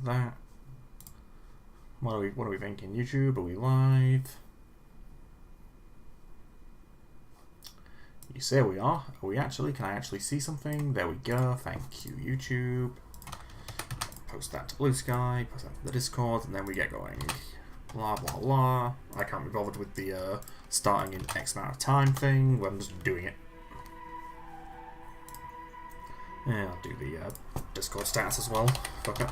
that. What are we thinking? YouTube? Are we live? You say we are. Are we actually? Can I actually see something? There we go. Thank you, YouTube. Post that to Blue Sky, post that to the Discord, and then we get going. Blah, blah, blah. I can't be bothered with the starting in X amount of time thing. Well, I'm just doing it. And I'll do the Discord stats as well. Fuck it.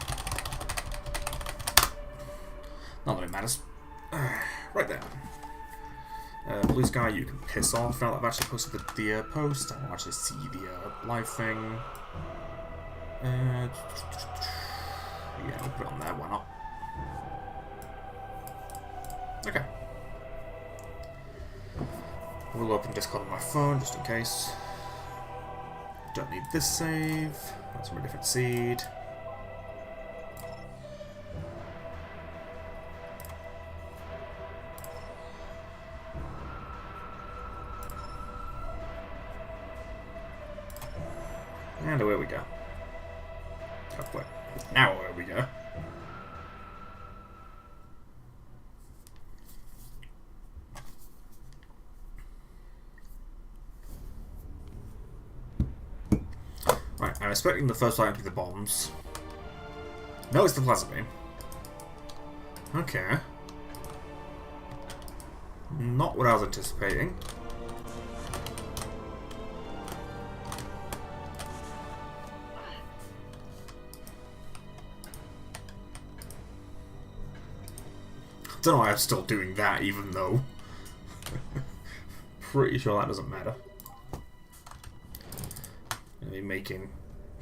Not that it matters. Right there. Blue Sky, you can piss off now that I've actually posted the post. I won't actually see the live thing. Yeah, we'll put it on there, why not? Okay. We'll open Discord on my phone just in case. Don't need this save. That's from a different seed. And away we go. Oh, wait. Now away we go. Right, I'm expecting the first item to be the bombs. No, it's the plasma beam. Okay. Not what I was anticipating. Don't know why I'm still doing that, even though pretty sure that doesn't matter. I'll be making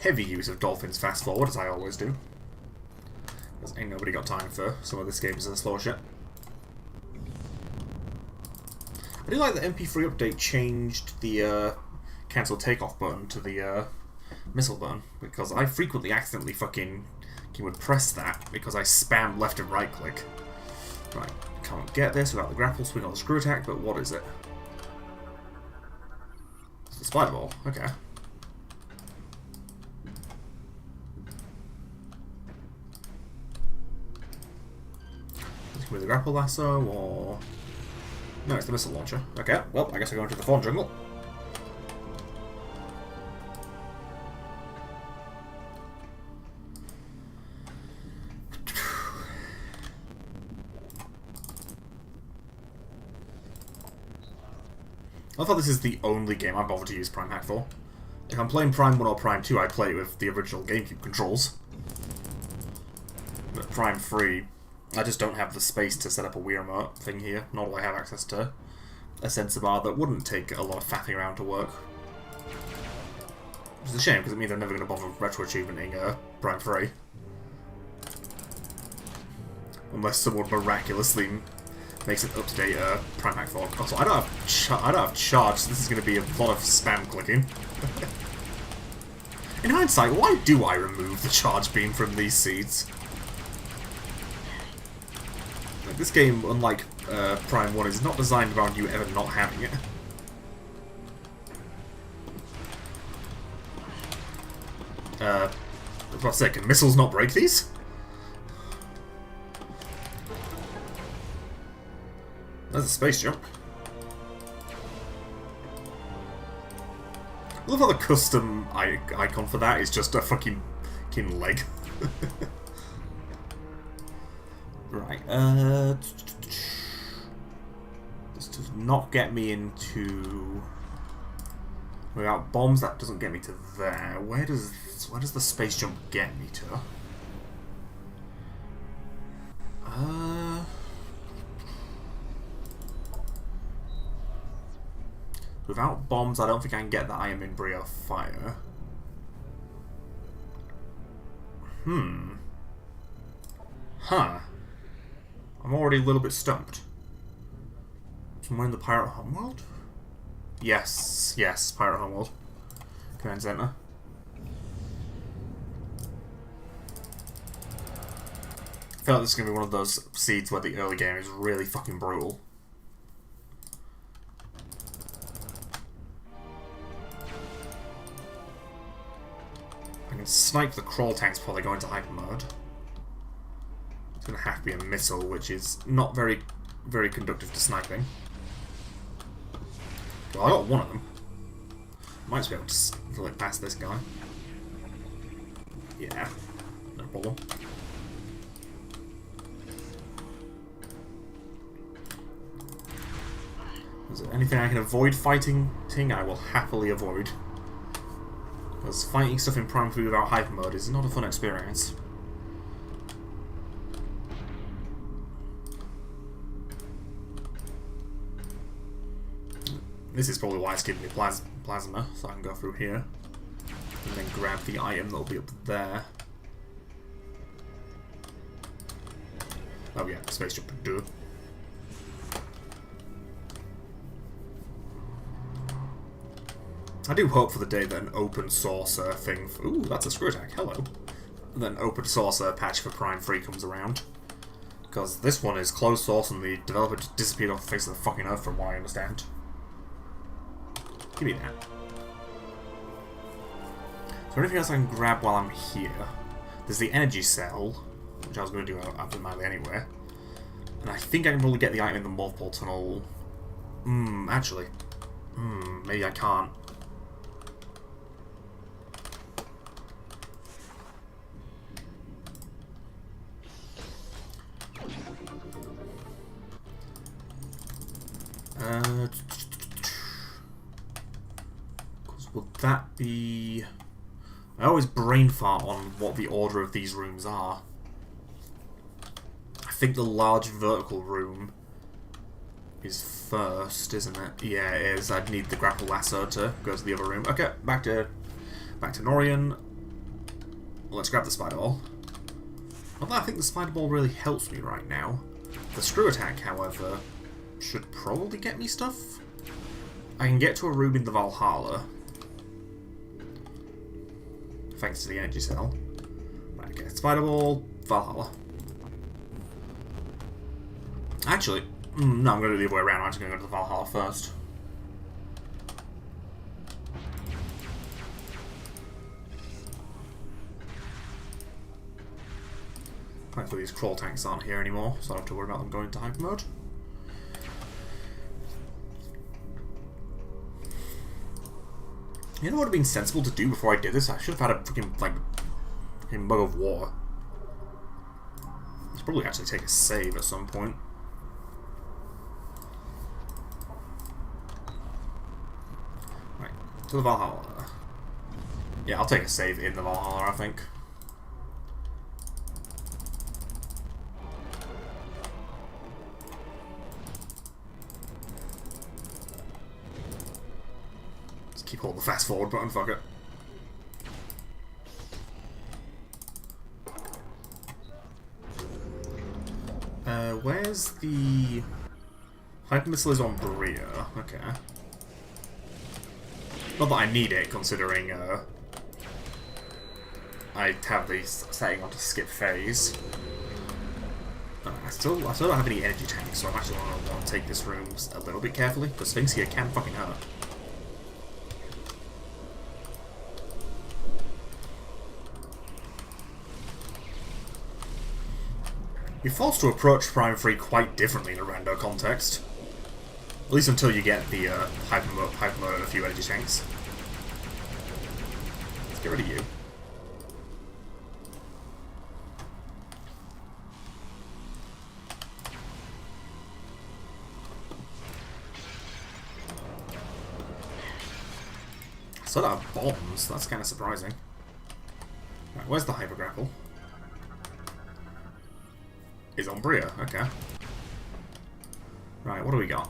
heavy use of Dolphin's fast forward, as I always do. Because ain't nobody got time for some of this game's slow shit. I do like the MP3 update changed the cancel takeoff button to the missile button, because I frequently accidentally fucking would press that because I spam left and right click. Right, can't get this without the grapple swing or the screw attack, but what is it? It's the spider ball, okay. Is it with the grapple lasso, or... No, it's the missile launcher. Okay, well, I guess I go into the fawn jungle. I thought this is the only game I bothered to use Prime Hack for. If I'm playing Prime 1 or Prime 2, I play it with the original GameCube controls. But Prime 3, I just don't have the space to set up a Wii Remote thing here, nor do I have access to a sensor bar that wouldn't take a lot of faffing around to work. Which is a shame, because it means I'm never going to bother retro-achievementing Prime 3. Unless someone miraculously makes an up-to-date Prime Hack 4. Also, I don't have charge, so this is going to be a lot of spam clicking. In hindsight, why do I remove the charge beam from these seeds? Like, this game, unlike Prime 1, is not designed around you ever not having it. I was about to say, can missiles not break these? There's a space jump. I love how the custom icon for that is just a fucking leg. Right, this does not get me into... Without bombs, that doesn't get me to there. Where does the space jump get me to? Without bombs, I don't think I can get the Iron in Brio fire. Huh. I'm already a little bit stumped. Somewhere in the Pirate Homeworld? Yes, Pirate Homeworld. Command Center. I feel like this is going to be one of those seeds where the early game is really fucking brutal. I can snipe the crawl tanks before they go into hyper mode. It's going to have to be a missile, which is not very, very conductive to sniping. Well, I got one of them. Might just be able to slip past this guy. Yeah, no problem. Is there anything I can avoid fighting? I will happily avoid. Because fighting stuff in Prime 3 without hyper mode is not a fun experience. This is probably why it's giving me plasma, so I can go through here. And then grab the item that'll be up there. Oh yeah, space jump, duh. I do hope for the day that an open source thing... Ooh, that's a screw attack, hello. That an open source patch for Prime 3 comes around. Because this one is closed source and the developer just disappeared off the face of the fucking earth from what I understand. Give me that. Is there anything else I can grab while I'm here? There's the energy cell, which I was going to do abnormally anyway. And I think I can probably get the item in the multiple tunnel. Actually. Maybe I can't. Would that be... I always brain fart on what the order of these rooms are. I think the large vertical room is first, isn't it? Yeah, it is. I'd need the grapple lasso to go to the other room. Okay, back to Norian. Let's grab the spider ball. Although I think the spider ball really helps me right now. The screw attack, however, should probably get me stuff. I can get to a room in the Valhalla. Thanks to the energy cell. Right, okay, spider ball, Valhalla. Actually, no, I'm going to do the other way around. I'm just going to go to the Valhalla first. Thankfully these crawl tanks aren't here anymore, so I don't have to worry about them going into hyper mode. You know what would have been sensible to do before I did this? I should have had a freaking, like, mug of war. I should probably actually take a save at some point. Right, to the Valhalla. Yeah, I'll take a save in the Valhalla, I think. Keep holding the fast forward button, fuck it. Where's the... Hyper missile is on Berea, okay. Not that I need it, considering I have the setting on to skip phase. I still don't have any energy tanks, so I'm actually going to want to take this room a little bit carefully, because things here can fucking hurt. You're forced to approach Prime 3 quite differently in a rando context. At least until you get the hyper mode and a few energy tanks. Let's get rid of you. I still don't have bombs, that's kind of surprising. Right, where's the hyper grapple? Is on Berea, okay. Right, what do we got?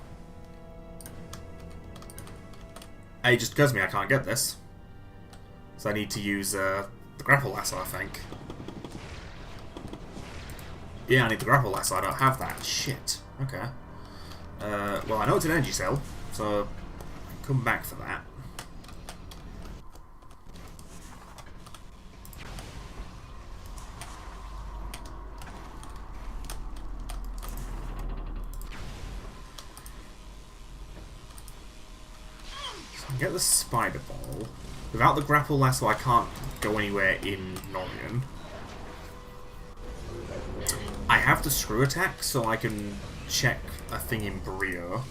It just occurs to me I can't get this. So I need to use the grapple lasso, I think. Yeah, I need the grapple lasso, I don't have that. Shit. Okay. Well, I know it's an energy cell, so I can come back for that. Get the spider ball. Without the grapple lasso, I can't go anywhere in Norian. I have the screw attack, so I can check a thing in Brio.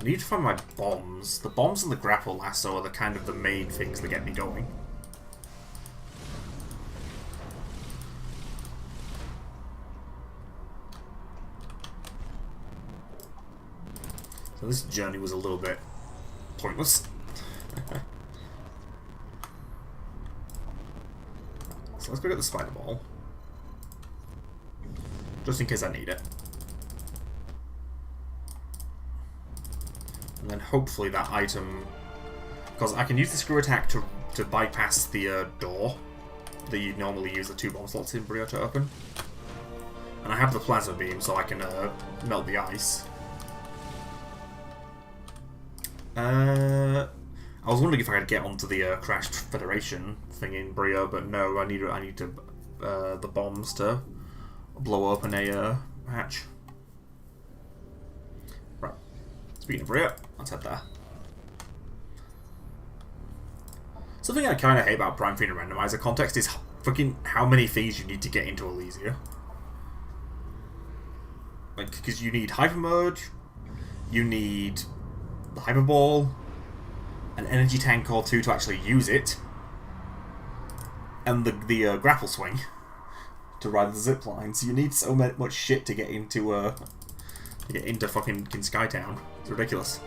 I need to find my bombs. The bombs and the grapple lasso are the kind of the main things that get me going. So this journey was a little bit pointless. So let's go get the spider ball. Just in case I need it. And then hopefully that item... Because I can use the screw attack to bypass the door that you normally use the 2 bomb slots in Brio to open. And I have the plasma beam so I can melt the ice. I was wondering if I could get onto the crashed Federation thing in Brio, but no, I need to the bombs to blow open a hatch. Right. Speaking of Brio, let's head there. Something I kind of hate about Prime Fiend and Randomizer context is fucking how many things you need to get into Elysia. Like, because you need Hyper Mode, you need the Hyper Ball, an energy tank or 2 to actually use it, and the grapple swing to ride the zip line. So you need so much shit to get into fucking Skytown. It's ridiculous.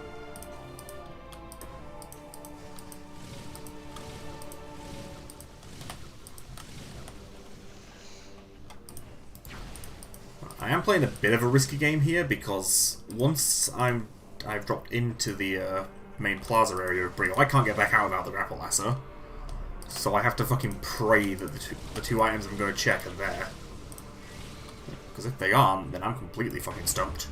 I am playing a bit of a risky game here because once I've dropped into the main plaza area of Brio, I can't get back out without the grapple lasso. So I have to fucking pray that the two items I'm going to check are there. Because if they aren't, then I'm completely fucking stumped.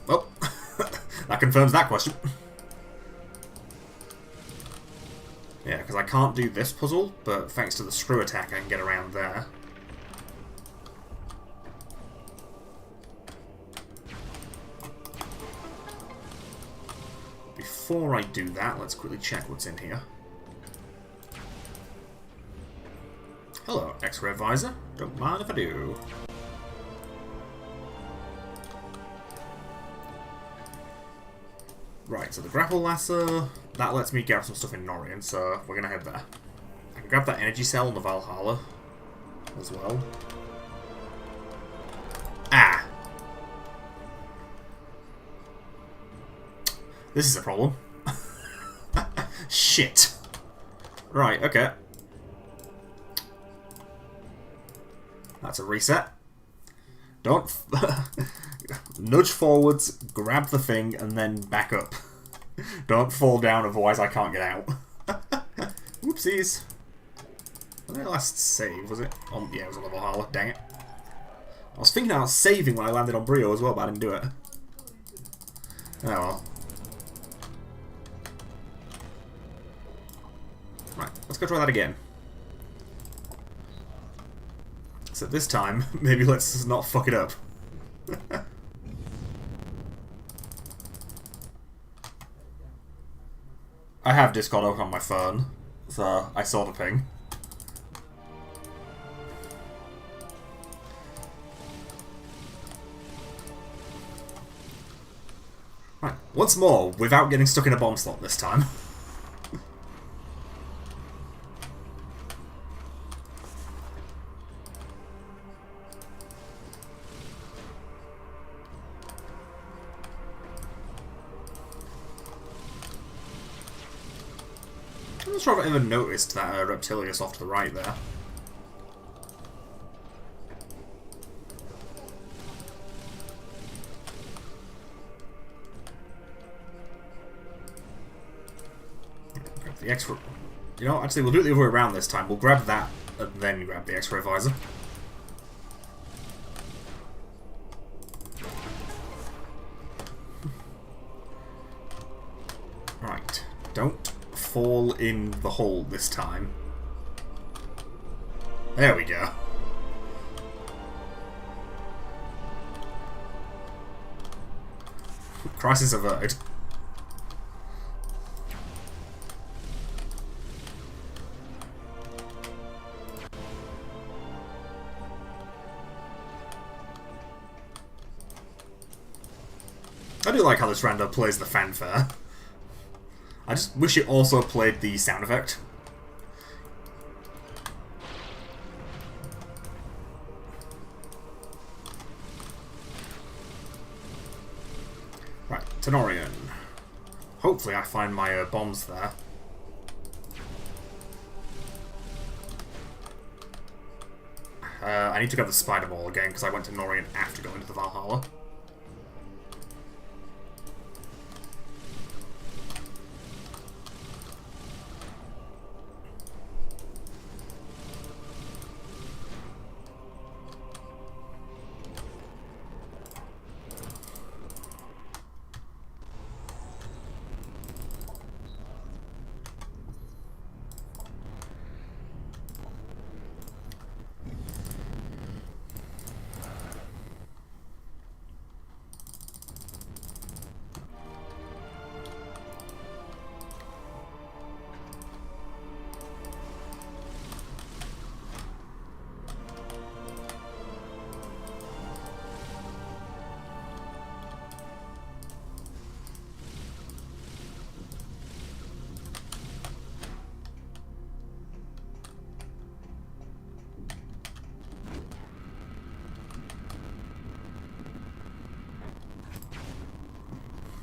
Well, that confirms that question. Yeah, because I can't do this puzzle, but thanks to the screw attack I can get around there. Before I do that, let's quickly check what's in here. Hello, X-ray visor. Don't mind if I do. Right, so the grapple lasso, that lets me grab some stuff in Norian, so we're gonna head there. I can grab that energy cell in the Valhalla as well. Ah! This is a problem. Shit. Right, okay. That's a reset. Don't... Nudge forwards, grab the thing, and then back up. Don't fall down, otherwise I can't get out. Whoopsies. When did I last save? Was it? Yeah, it was on the Valhalla. Dang it. I was thinking I was saving when I landed on Brio as well, but I didn't do it. Oh well. Right, let's go try that again. So this time, maybe let's not fuck it up. I have Discord open on my phone, so I saw the ping. Right, once more, without getting stuck in a bomb slot this time. I'm not sure if I've ever noticed that Reptilius off to the right there. Grab the X-ray. You know, actually, we'll do it the other way around this time. We'll grab that and then grab the X-ray visor. Right. Don't fall in the hole this time. There we go. Crisis averted. I do like how this rando plays the fanfare. I just wish it also played the sound effect. Right, Tenorian. Hopefully I find my bombs there. I need to get the spider ball again because I went to Norian after going to the Valhalla.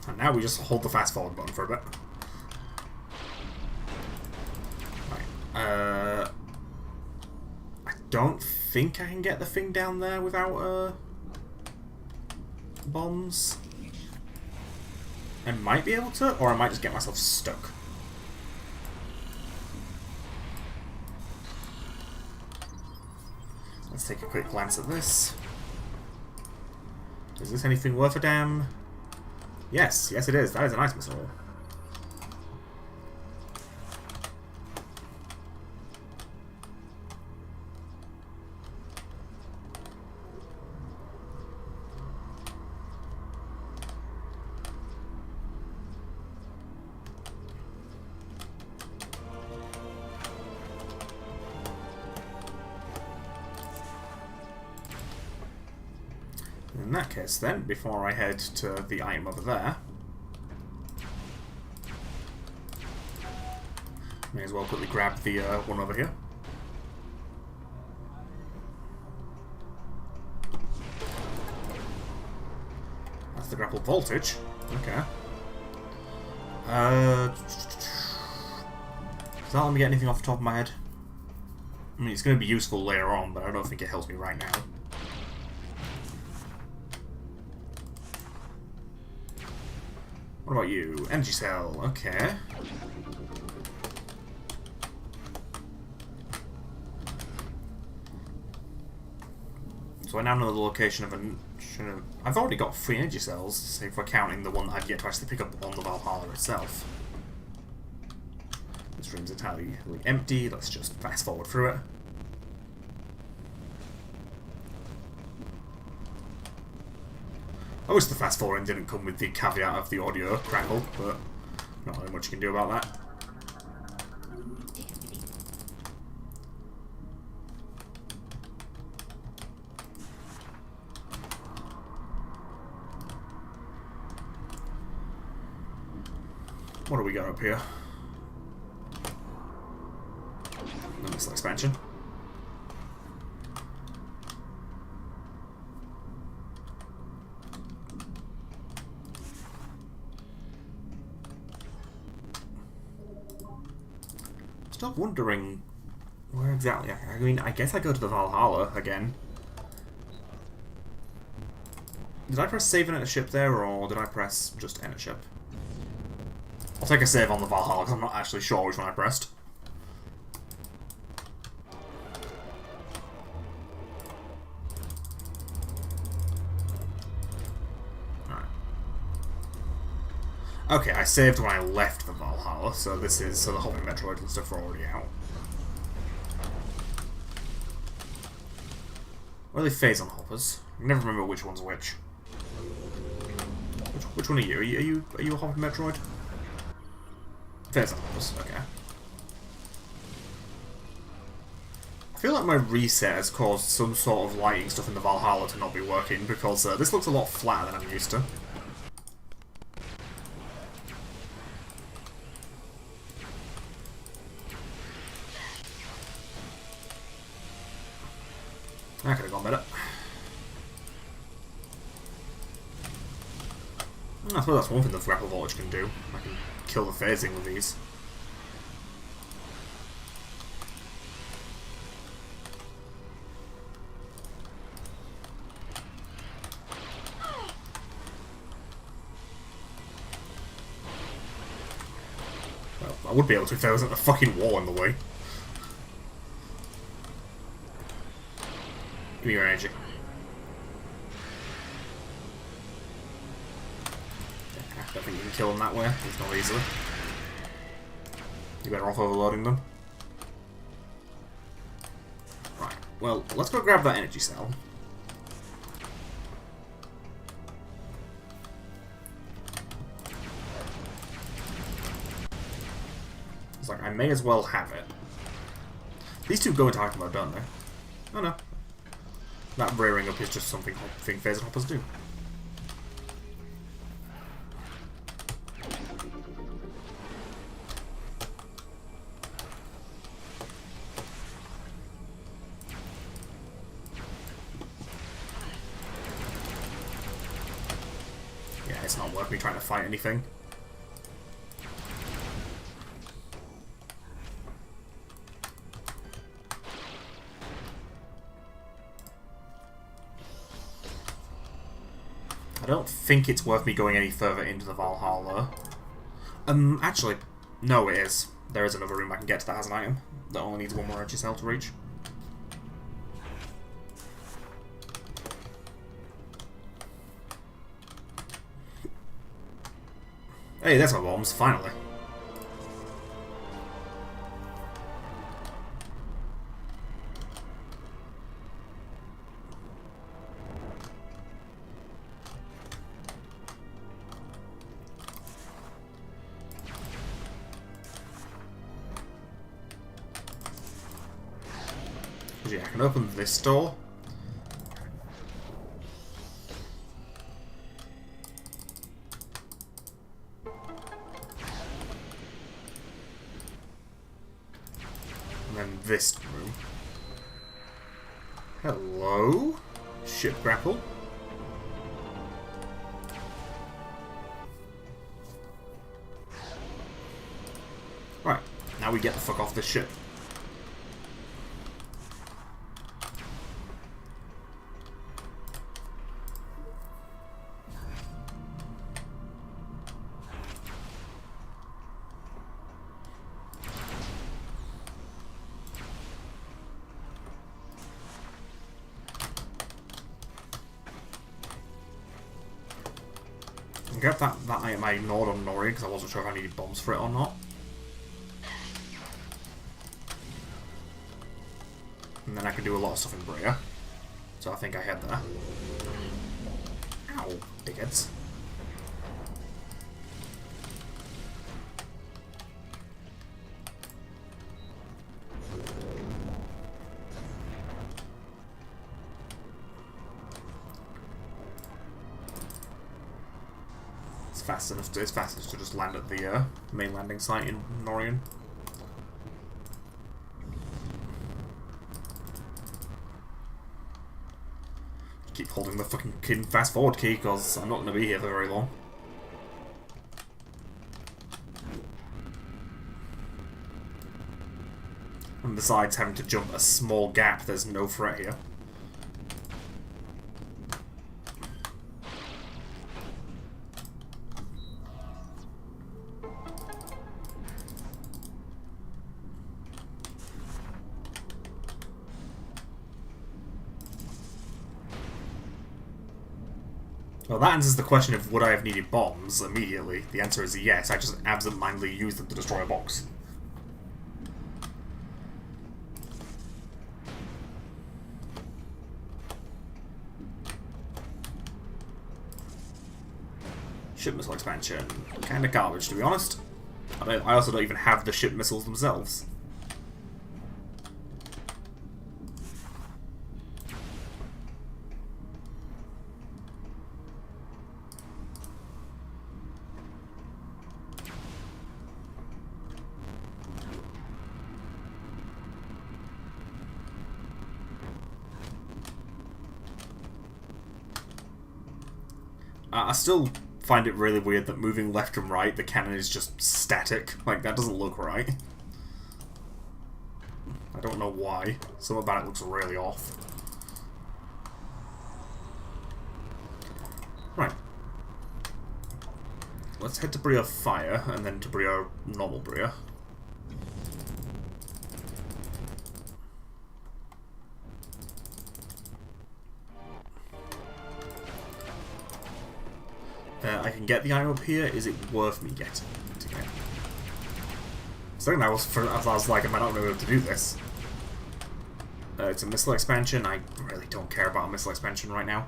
And now we just hold the fast forward button for a bit. Right. I don't think I can get the thing down there without bombs. I might be able to, or I might just get myself stuck. Let's take a quick glance at this. Is this anything worth a damn? Yes, yes it is. That is a nice missile. In that case then, before I head to the item over there, may as well quickly grab the one over here. That's the grappled voltage. Okay. Does that let me get anything off the top of my head? I mean, it's going to be useful later on, but I don't think it helps me right now. What about you? Energy cell. Okay. So I now know the location of an... I've already got 3 energy cells, if we're counting the one that I've yet to actually pick up on the Valhalla itself. This room's entirely empty. Let's just fast forward through it. I wish the fast forwarding didn't come with the caveat of the audio crackle, but not really much you can do about that. What do we got up here? The missile expansion. Still wondering where exactly. I mean, I guess I go to the Valhalla again. Did I press save and enter ship there, or did I press just enter ship? I'll take a save on the Valhalla because I'm not actually sure which one I pressed. Alright. Okay, I saved when I left the Valhalla, so this is so the Hopping Metroid and stuff are already out. Or are they phase on hoppers? I can never remember which one's which. Which one are you? Are you a Hopping Metroid? Phase on hoppers, okay. I feel like my reset has caused some sort of lighting stuff in the Valhalla to not be working because this looks a lot flatter than I'm used to. That could have gone better. I suppose that's one thing the grapple voltage can do. I can kill the phasing with these. Well, I would be able to if there wasn't a fucking wall in the way. Give me your energy. I don't think you can kill them that way, it's not easily. You're better off overloading them. Right, well, let's go grab that energy cell. It's like, I may as well have it. These two go into item mode, don't they? Oh no. That rearing up is just something phase hoppers do. Yeah, it's not worth me trying to fight anything. I don't think it's worth me going any further into the Valhalla. Actually, no it is. There is another room I can get to that has an item that only needs one more energy cell to reach. Hey, there's my bombs, finally. Yeah, I can open this door. And then this room. Hello? Ship grapple. Right, now we get the fuck off this ship. Get that item I ignored on Nori because I wasn't sure if I needed bombs for it or not. And then I can do a lot of stuff in Brea. So I think I head there. Ow, dickheads. It's fastest to just land at the main landing site in Norian. Keep holding the fucking fast forward key because I'm not going to be here for very long. And besides having to jump a small gap, there's no threat here. Well, that answers the question of would I have needed bombs immediately. The answer is yes, I just absentmindedly used them to destroy a box. Ship missile expansion. Kinda garbage, to be honest. I also don't even have the ship missiles themselves. I still find it really weird that moving left and right, the cannon is just static. Like, that doesn't look right. I don't know why. Something about it looks really off. Right. Let's head to Bria Fire, and then to Bria Normal Bria. I can get the item up here. Is it worth me getting it again? So I was like, I might not be able to do this. It's a missile expansion. I really don't care about a missile expansion right now.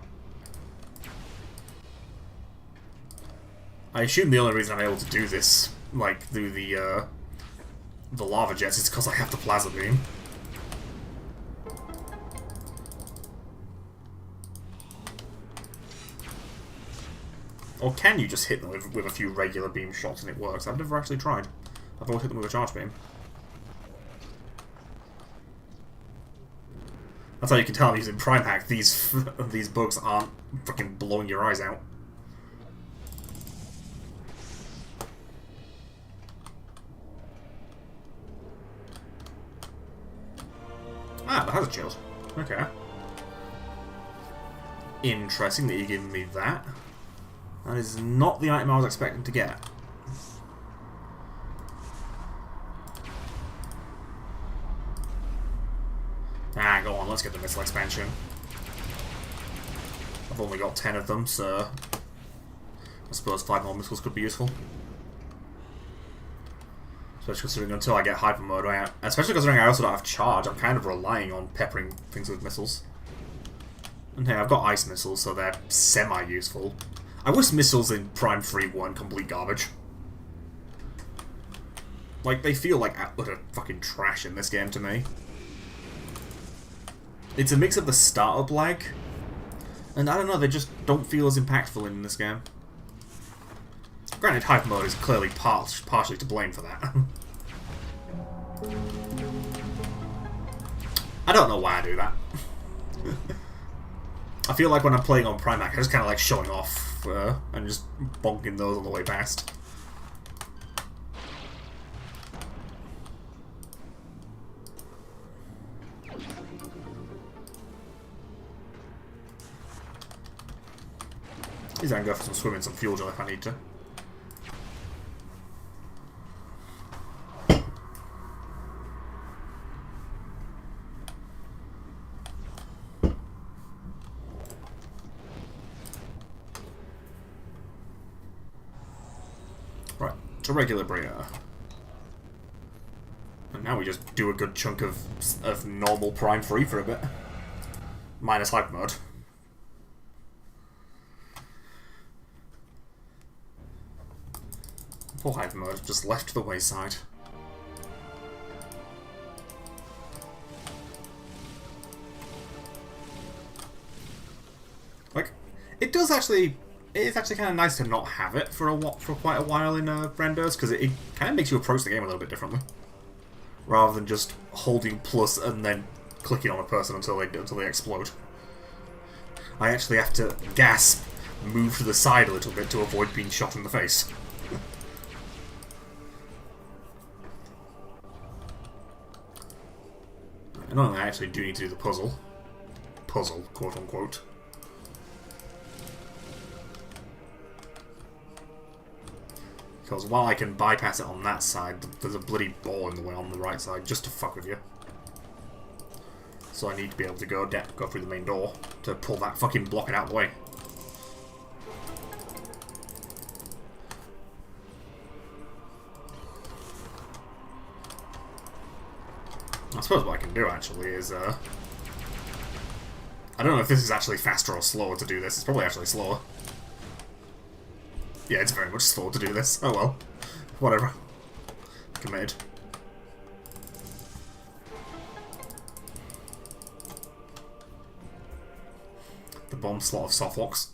I assume the only reason I'm able to do this, like, through the lava jets, is because I have the plasma beam. Or can you just hit them with a few regular beam shots and it works? I've never actually tried. I've always hit them with a charge beam. That's how you can tell I'm using Prime Hack. These bugs aren't fucking blowing your eyes out. Ah, that has a chills. Okay. Interesting that you're giving me that. That is not the item I was expecting to get. Ah, go on, let's get the missile expansion. I've only got 10 of them, so I suppose 5 more missiles could be useful. Especially considering until I get hyper mode, especially considering I also don't have charge, I'm kind of relying on peppering things with missiles. And hey, I've got ice missiles, so they're semi-useful. I wish missiles in Prime 3 weren't complete garbage. Like, they feel like utter fucking trash in this game to me. It's a mix of the startup lag, and I don't know, they just don't feel as impactful in this game. Granted, hyper mode is clearly partially to blame for that. I don't know why I do that. I feel like when I'm playing on Primac, I just kind of like showing off and just bonking those on the way past. These I can go for some swimming, some fuel gel if I need to. Right, to regular Bria. And now we just do a good chunk of normal Prime 3 for a bit. Minus hyper mode. Poor hyper mode, just left to the wayside. Like, it is actually kind of nice to not have it for quite a while in renders, because it kind of makes you approach the game a little bit differently, rather than just holding plus and then clicking on a person until they explode. I actually have to gasp, move to the side a little bit to avoid being shot in the face. And I actually do need to do the puzzle. Puzzle, quote unquote. Because while I can bypass it on that side, there's a bloody ball in the way on the right side, just to fuck with you. So I need to be able to go through the main door to pull that fucking block out of the way. I suppose what I can do, actually, is, I don't know if this is actually faster or slower to do this. It's probably actually slower. Yeah, it's very much slower to do this. Oh well. Whatever. Committed. The bomb slot of softlocks.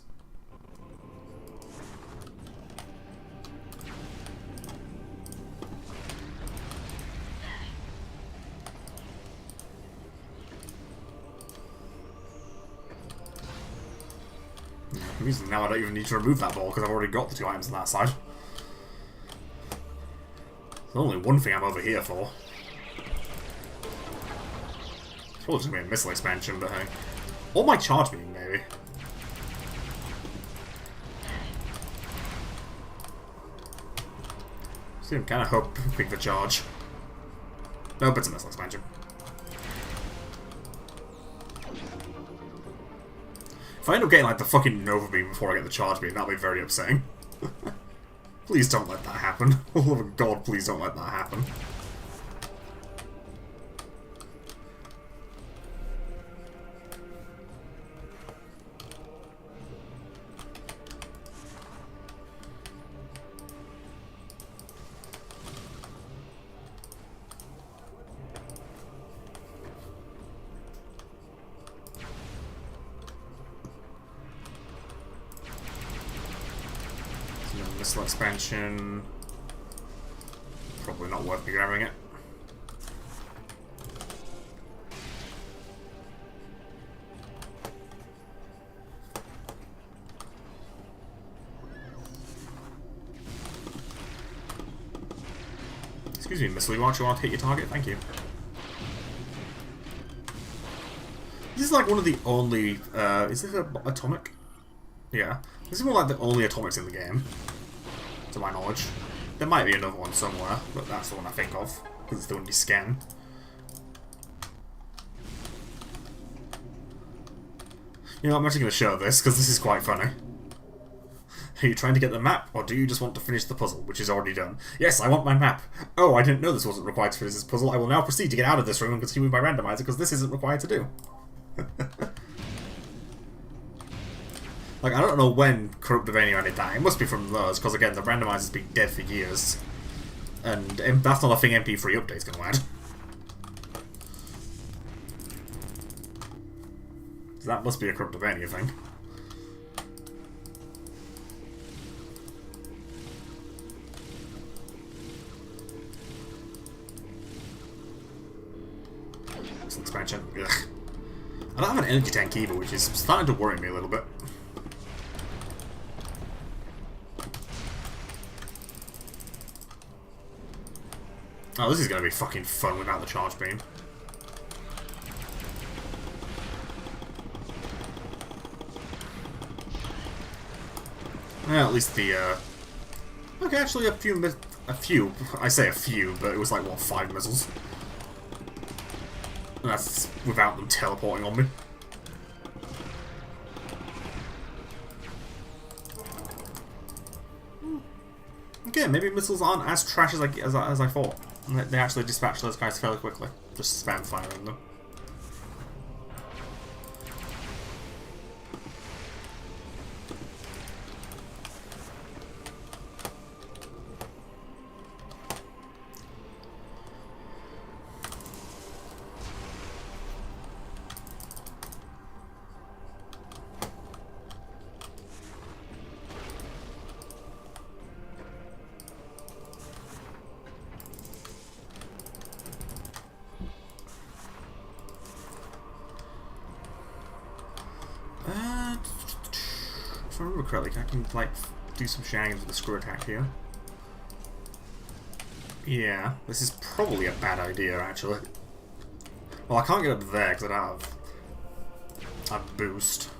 reason now I don't even need to remove that ball because I've already got the 2 items on that side. There's only one thing I'm over here for. It's probably just going to be a missile expansion, but hey. Or my charge beam, maybe. See, I'm kind of hoping for charge. Nope, it's a missile expansion. If I end up getting like the fucking Nova Beam before I get the charge beam, that'll be very upsetting. Please don't let that happen. Oh my god, please don't let that happen. Missile expansion. Probably not worth me grabbing it. Excuse me, missile, you want to hit your target? Thank you. This is like one of the only. Is this an atomic? Yeah. This is more like the only atomics in the game. To my knowledge. There might be another one somewhere, but that's the one I think of, because it's the one you scan. You know, I'm actually going to show this, because this is quite funny. Are you trying to get the map, or do you just want to finish the puzzle, which is already done? Yes, I want my map. Oh, I didn't know this wasn't required to finish this puzzle. I will now proceed to get out of this room and continue my randomizer, because this isn't required to do. Like, I don't know when Corruptivania added that. It must be from those, because again, the randomizer's been dead for years. And that's not a thing MP3 Update's going to add. So that must be a Corruptivania thing. It's an expansion. Ugh. I don't have an energy tank either, which is starting to worry me a little bit. Oh, this is going to be fucking fun without the charge beam. Well, at least the, okay, actually a few, I say a few, but it was like, what, 5 missiles? And that's without them teleporting on me. Okay, maybe missiles aren't as trash as I thought. They actually dispatch those guys fairly quickly. Just spam firing them. If I remember correctly, I can like do some shenanigans with the screw attack here. Yeah, this is probably a bad idea, actually. Well, I can't get up there because I don't have a boost.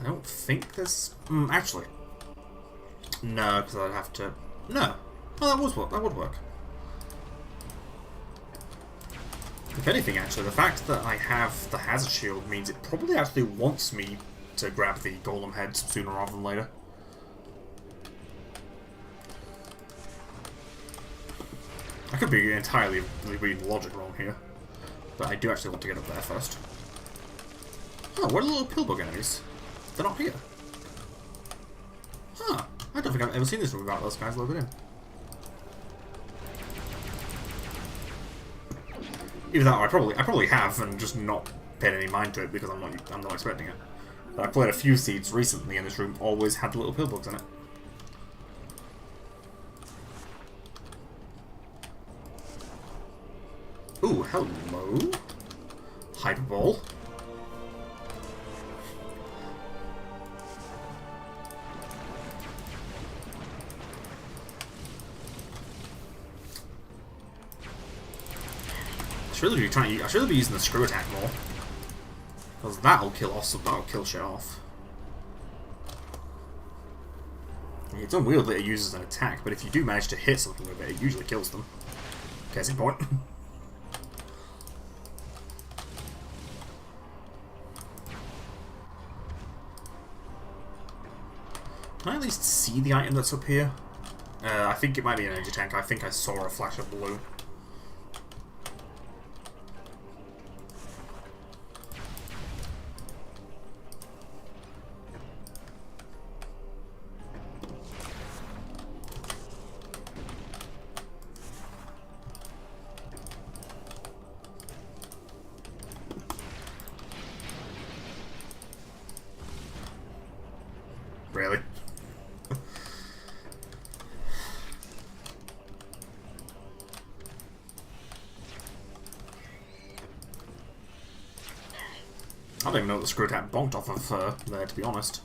I don't think there's... actually. No, because I'd have to... No. Oh, that would work. If anything, actually, the fact that I have the hazard shield means it probably actually wants me to grab the golem head sooner rather than later. I could be entirely reading logic wrong here, but I do actually want to get up there first. Oh, what are the little pillbug enemies? They're not here. Huh. I don't think I've ever seen this room without those guys loaded in. Either that or I probably have and just not paid any mind to it because I'm not expecting it. But I played a few seeds recently and this room always had little pillbugs in it. Ooh, hello. Hyperball. should really be trying to. I should be using the screw attack more, because that'll kill off. That'll kill shit off. It's unwieldy that it uses an attack, but if you do manage to hit something with it, it usually kills them. Case in point. Can I at least see the item that's up here? I think it might be an energy tank. I think I saw a flash of blue. Really? I don't even know what the screw tap bonked off of there, to be honest.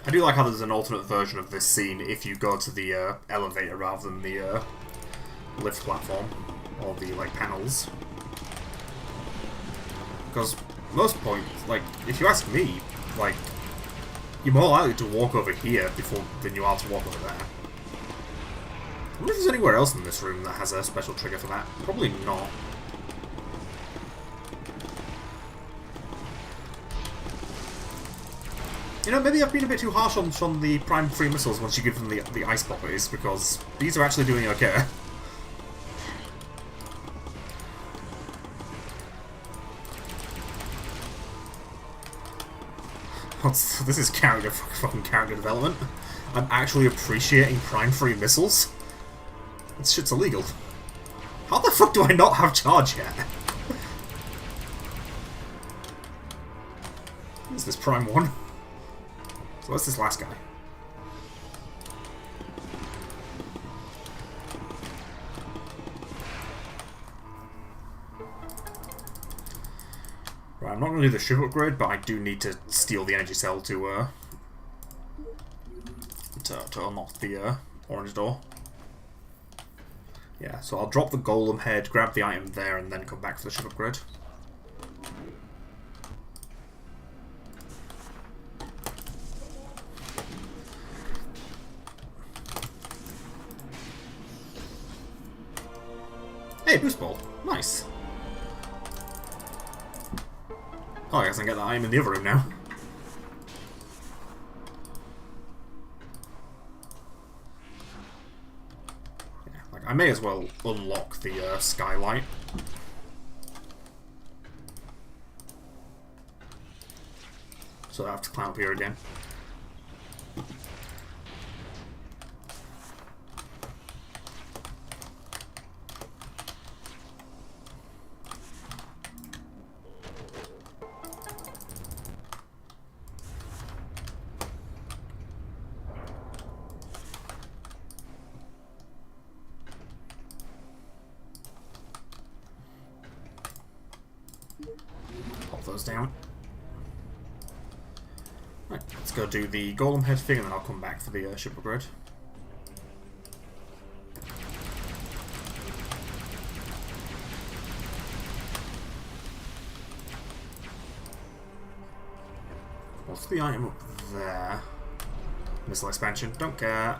I do like how there's an alternate version of this scene if you go to the elevator rather than the lift platform, or the like panels. Because most points, like, if you ask me, like, you're more likely to walk over here than you are to walk over there. I wonder if there's anywhere else in this room that has a special trigger for that. Probably not. You know, maybe I've been a bit too harsh on the Prime Free missiles once you give them the ice properties, because these are actually doing okay. This is fucking character development. I'm actually appreciating Prime Free missiles. This shit's illegal. How the fuck do I not have charge yet? Who's this Prime 1? So what's this last guy? Right, I'm not going to do the ship upgrade, but I do need to steal the energy cell to unlock the orange door. Yeah, so I'll drop the golem head, grab the item there, and then come back for the ship upgrade. Hey, boost ball. Nice. Oh, I guess I can get that item in the other room now. Yeah, like, I may as well unlock the skylight. So I have to climb up here again. Pop those down. Right, let's go do the golem head thing and then I'll come back for the ship upgrade. What's the item up there? Missile expansion, don't care.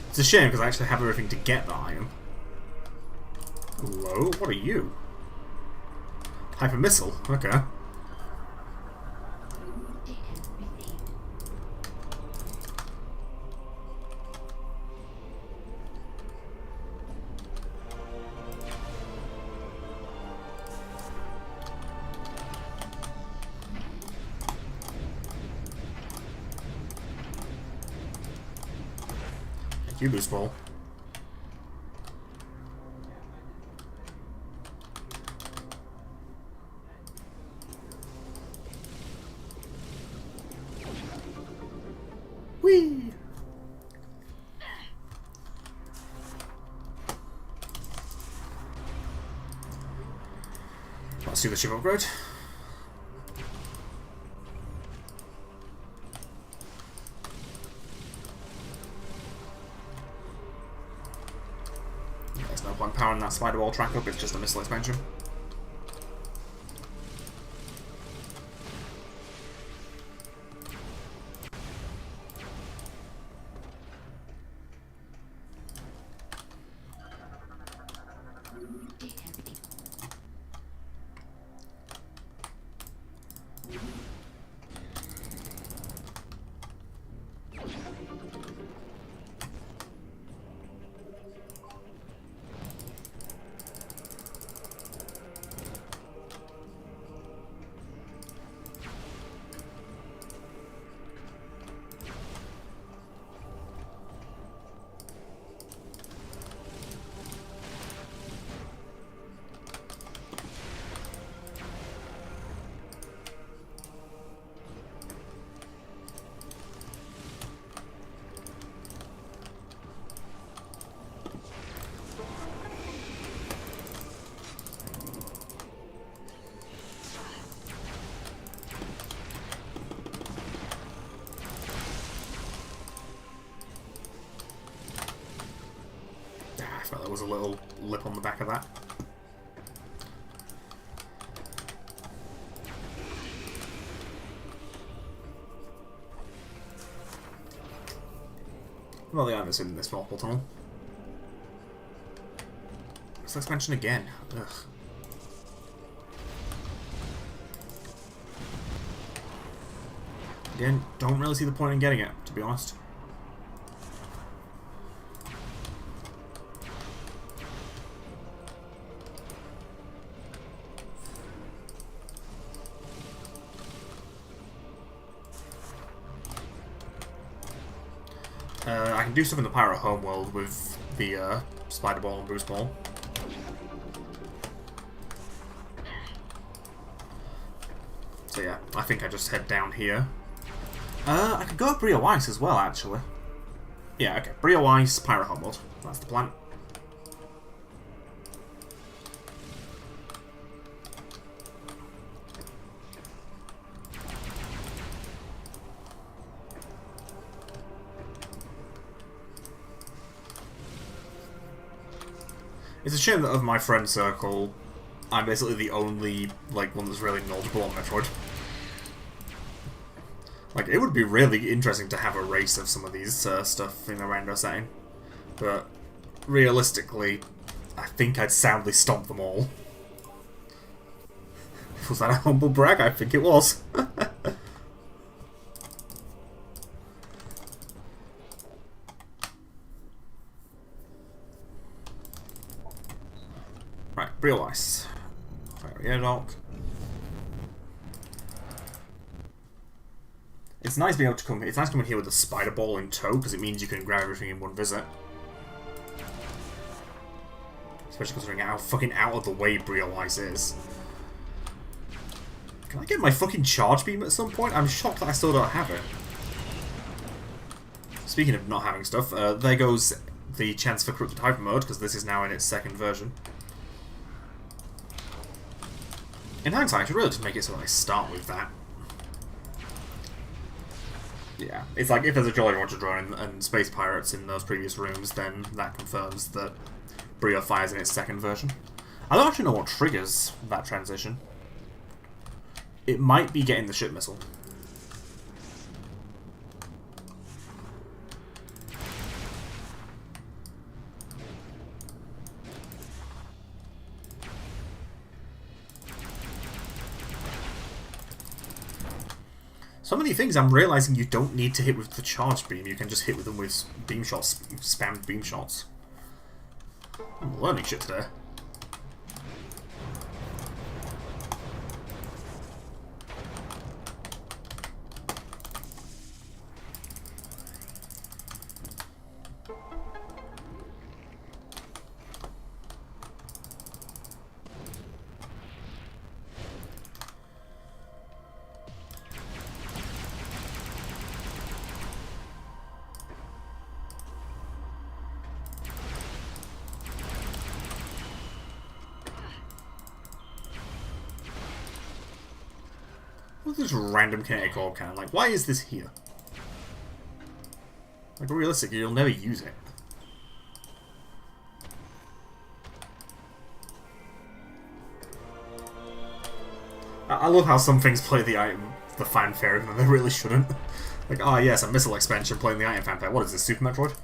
It's a shame because I actually have everything to get the item. Hello? What are you? Hyper missile? Okay. You boost ball. Whee! Let's do the ship upgrade. There's no point powering that spider wall track up, it's just a missile expansion. I felt there was a little lip on the back of that. Well, they aren't in this multiple tunnel. Let's expansion again. Ugh. Again, don't really see the point in getting it, to be honest. I can do stuff in the Pirate Homeworld with the Spider Ball and Boost Ball. So yeah, I think I just head down here. I could go up Brio Ice as well, actually. Yeah, okay. Brio Ice, Pirate Homeworld. That's the plan. It's a shame that of my friend circle, I'm basically the only one that's really knowledgeable on Metroid. Like, it would be really interesting to have a race of some of these stuff in a rando setting, but realistically, I think I'd soundly stomp them all. Was that a humble brag? I think it was. Right, Brio Ice. Fiery Air Dock. It's nice being able to come. It's nice coming here with a spider ball in tow because it means you can grab everything in one visit. Especially considering how fucking out of the way Brio Ice is. Can I get my fucking charge beam at some point? I'm shocked that I still don't have it. Speaking of not having stuff, there goes the chance for Corrupted Hyper Mode because this is now in its second version. In hindsight, I should really just make it so that I start with that. Yeah, it's like if there's a Jolly Roger drone and Space Pirates in those previous rooms, then that confirms that Brio fires in its second version. I don't actually know what triggers that transition. It might be getting the ship missile. So many things I'm realizing you don't need to hit with the charge beam, you can just hit with them with beam shots, spam beam shots. I'm learning shit today. What's this random kinetic orb cannon? Like, why is this here? Like, realistically, you'll never use it. I love how some things play the item, the fanfare, and they really shouldn't. Like, oh yes, a missile expansion playing the item fanfare. What is this, Super Metroid?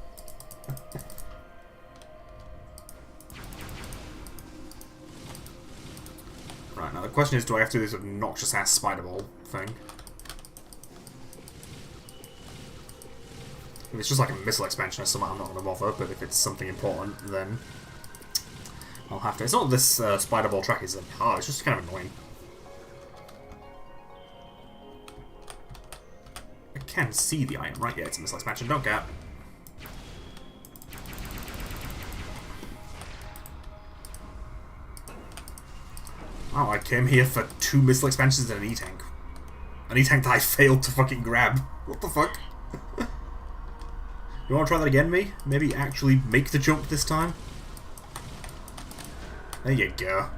Right, now the question is, do I have to do this obnoxious-ass spider ball thing? If it's just like a missile expansion or something, I'm not going to bother, but if it's something important, then I'll have to. It's not this spider ball track is hard, it's just kind of annoying. I can see the item, right? Yeah, it's a missile expansion, don't get. Oh, I came here for 2 missile expansions and an E-tank. An E-tank that I failed to fucking grab. What the fuck? You want to try that again, me? Maybe actually make the jump this time? There you go.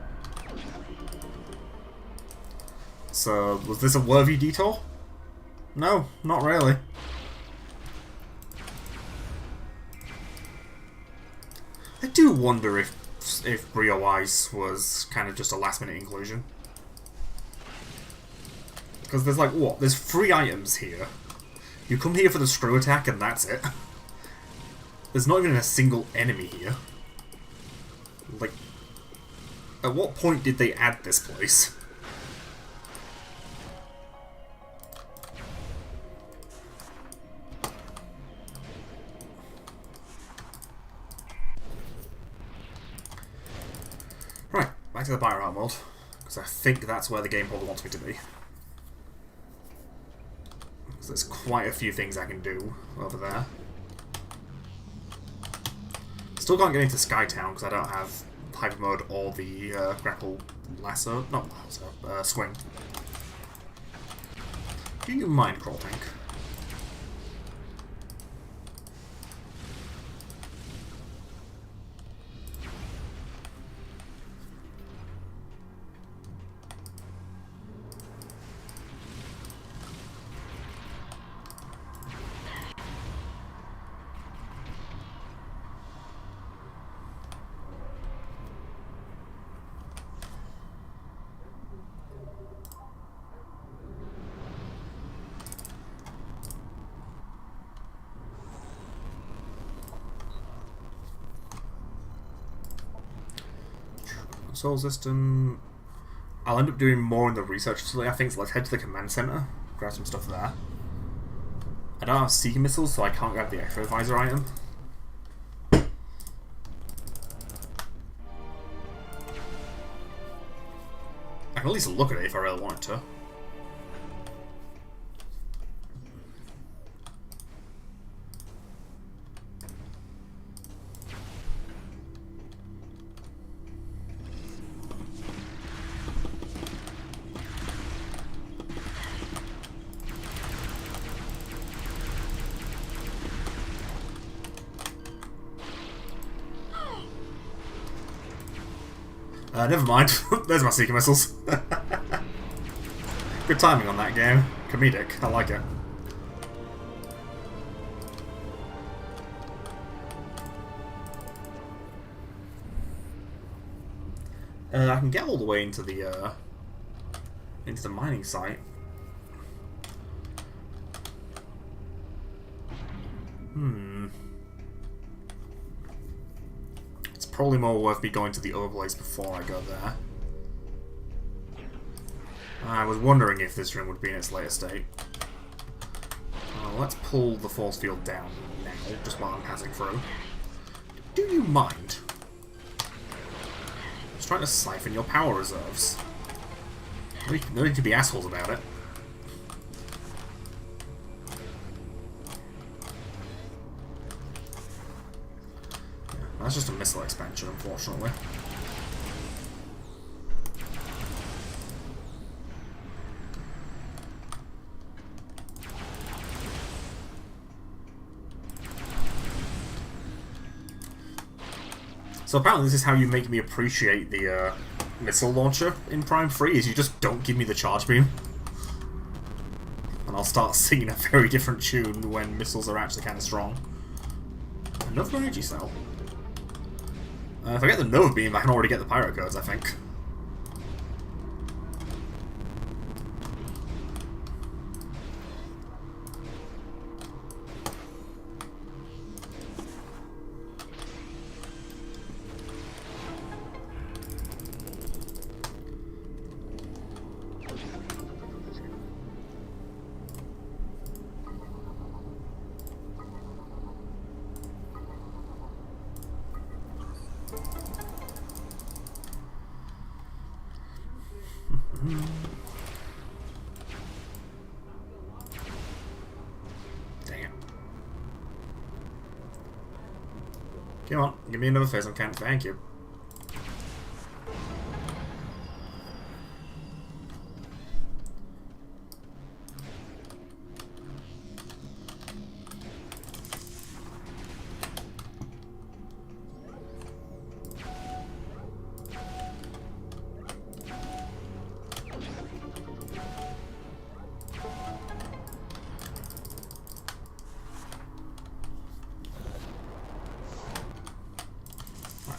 So, was this a worthy detour? No, not really. I do wonder if Brio Ice was kind of just a last-minute inclusion. Because there's like, what? There's 3 items here. You come here for the screw attack and that's it. There's not even a single enemy here. Like, at what point did they add this place? Right, back to the Bioart world, because I think that's where the game probably wants me to be. Because there's quite a few things I can do over there. Still can't get into Skytown because I don't have Hyper Mode or the grapple lasso. Not lasso, swing. Do you mind, Crawl Tank? Soul system. I'll end up doing more in the research facility, I think, so let's head to the command center, grab some stuff there. I don't have Seeker missiles, so I can't grab the X-ray visor item. I can at least look at it if I really wanted to. Never mind. There's my Seeker missiles. Good timing on that game. Comedic. I like it. I can get all the way into the mining site. Probably more worth me going to the other place before I go there. I was wondering if this room would be in its later state. Let's pull the force field down now, just while I'm passing through. Do you mind? Just trying to siphon your power reserves. No need to be assholes about it. That's just a missile expansion, unfortunately. So apparently this is how you make me appreciate the missile launcher in Prime 3, is you just don't give me the charge beam. and I'll start singing a very different tune when missiles are actually kind of strong. Another energy cell. If I get the Nova Beam, I can already get the Pyro Codes, I think. Dang it. Come on, give me another phase on count. Thank you.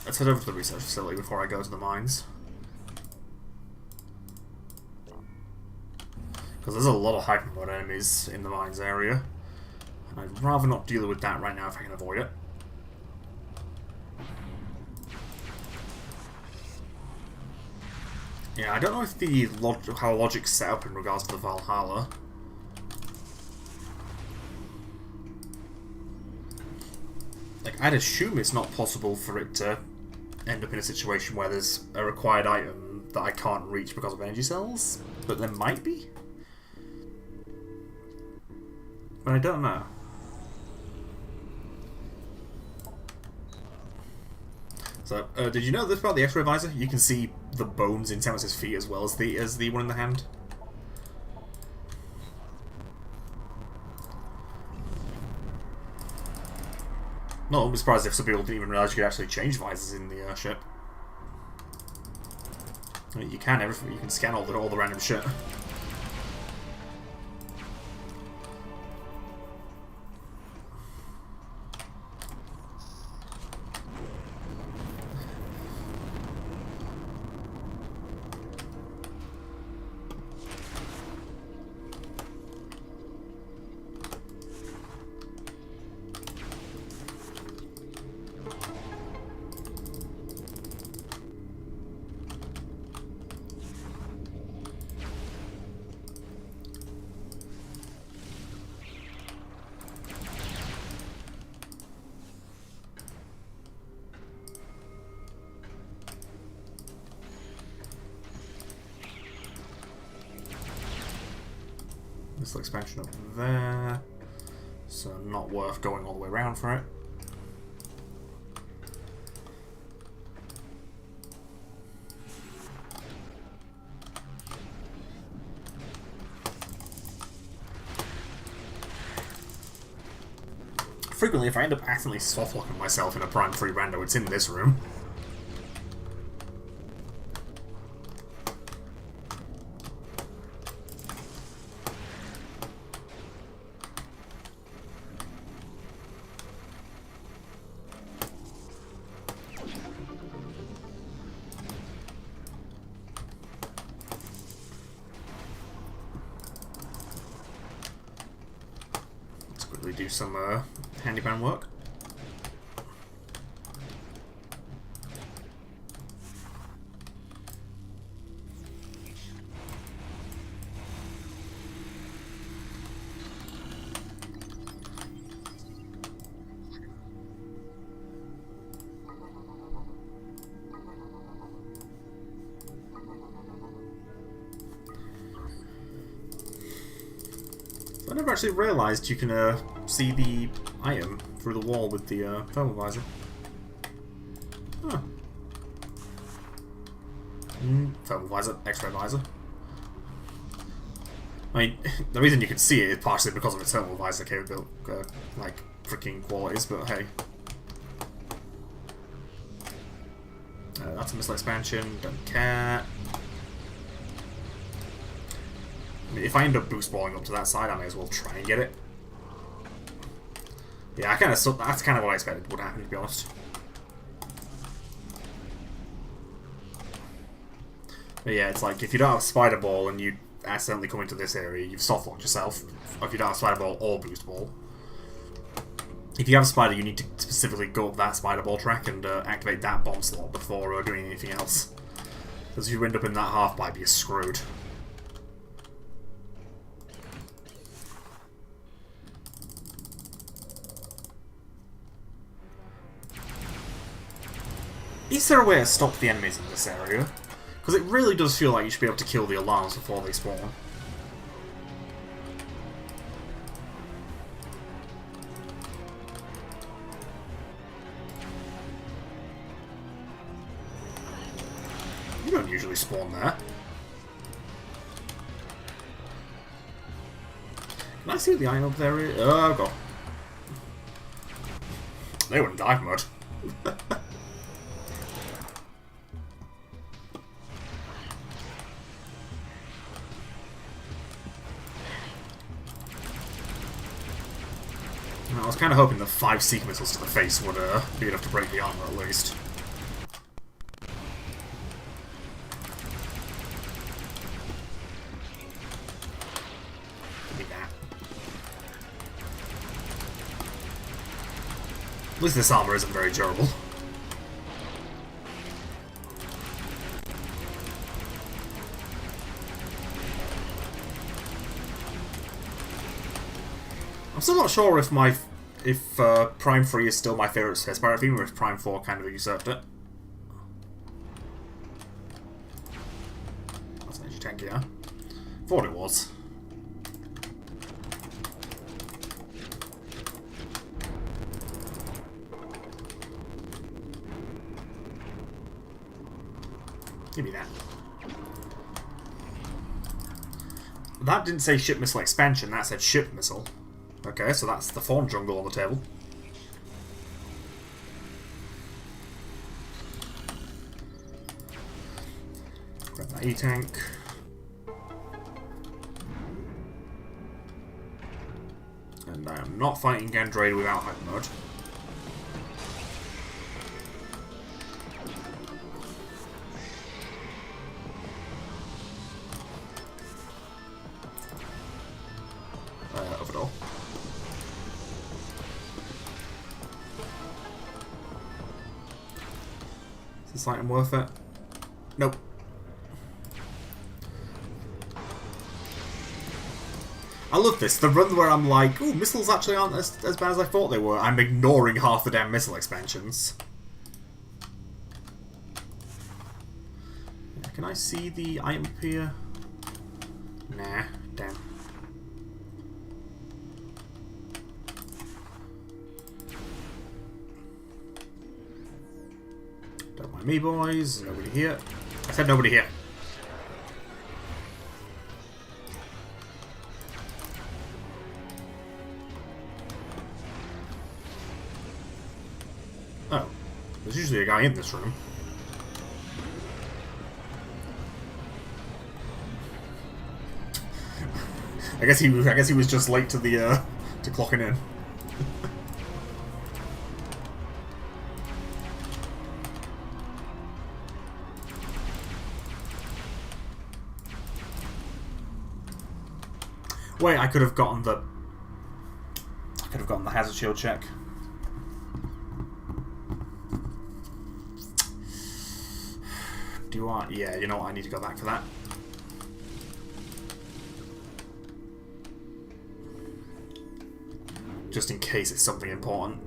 Let's head over to the research facility before I go to the mines. Because there's a lot of hyper mode enemies in the mines area. And I'd rather not deal with that right now if I can avoid it. Yeah, I don't know if the how logic's set up in regards to the Valhalla. Like, I'd assume it's not possible for it to end up in a situation where there's a required item that I can't reach because of energy cells, but there might be. But I don't know. So, did you know this about the X-ray visor? You can see the bones in Samus's feet as well as the one in the hand. No, I'm surprised if some people didn't even realise you could actually change visors in the ship. I mean, you can everything. You can scan all the random shit. Missile expansion up there, so not worth going all the way around for it. Frequently, if I end up accidentally soft-locking myself in a Prime 3 rando, it's in this room. Do some handyman work. I never actually realised you can see the item through the wall with the thermal visor. Huh. Thermal visor, X-ray visor. I mean, the reason you can see it is partially because of its thermal visor capability, like freaking qualities, but hey. That's a missile expansion, don't care. If I end up boost balling up to that side, I may as well try and get it. Yeah, that's kind of what I expected would happen, to be honest. But yeah, it's like, if you don't have Spider Ball and you accidentally come into this area, you've soft-locked yourself. Or if you don't have Spider Ball or Boost Ball. If you have a Spider, you need to specifically go up that Spider Ball track and activate that bomb slot before doing anything else. Because if you end up in that half-pipe, you're screwed. Is there a way to stop the enemies in this area? Because it really does feel like you should be able to kill the alarms before they spawn. You don't usually spawn there. Can I see what the item up there is? Oh god. They wouldn't die from it. I was kind of hoping the 5 Seek missiles to the face would be enough to break the armor at least. Give me that. At least this armor isn't very durable. I'm still not sure if Prime 3 is still my favourite Space Pirate theme, or if Prime 4 kind of usurped it. That's an energy tank, yeah. Thought it was. Give me that. That didn't say ship missile expansion, that said ship missile. Okay, so that's the fawn jungle on the table. Grab that E-tank. And I am not fighting Gandrader without hyper mode. Overall. Is this item worth it? Nope. I love this. The run where I'm like, ooh, missiles actually aren't as bad as I thought they were. I'm ignoring half the damn missile expansions. Yeah, can I see the item up here? Nah, damn. Don't mind me, boys. Nobody here. I said nobody here. Oh. There's usually a guy in this room. I guess he was just late to the to clocking in. Wait, I could have gotten the hazard shield check. Do you want? Yeah, you know what? I need to go back for that. Just in case it's something important.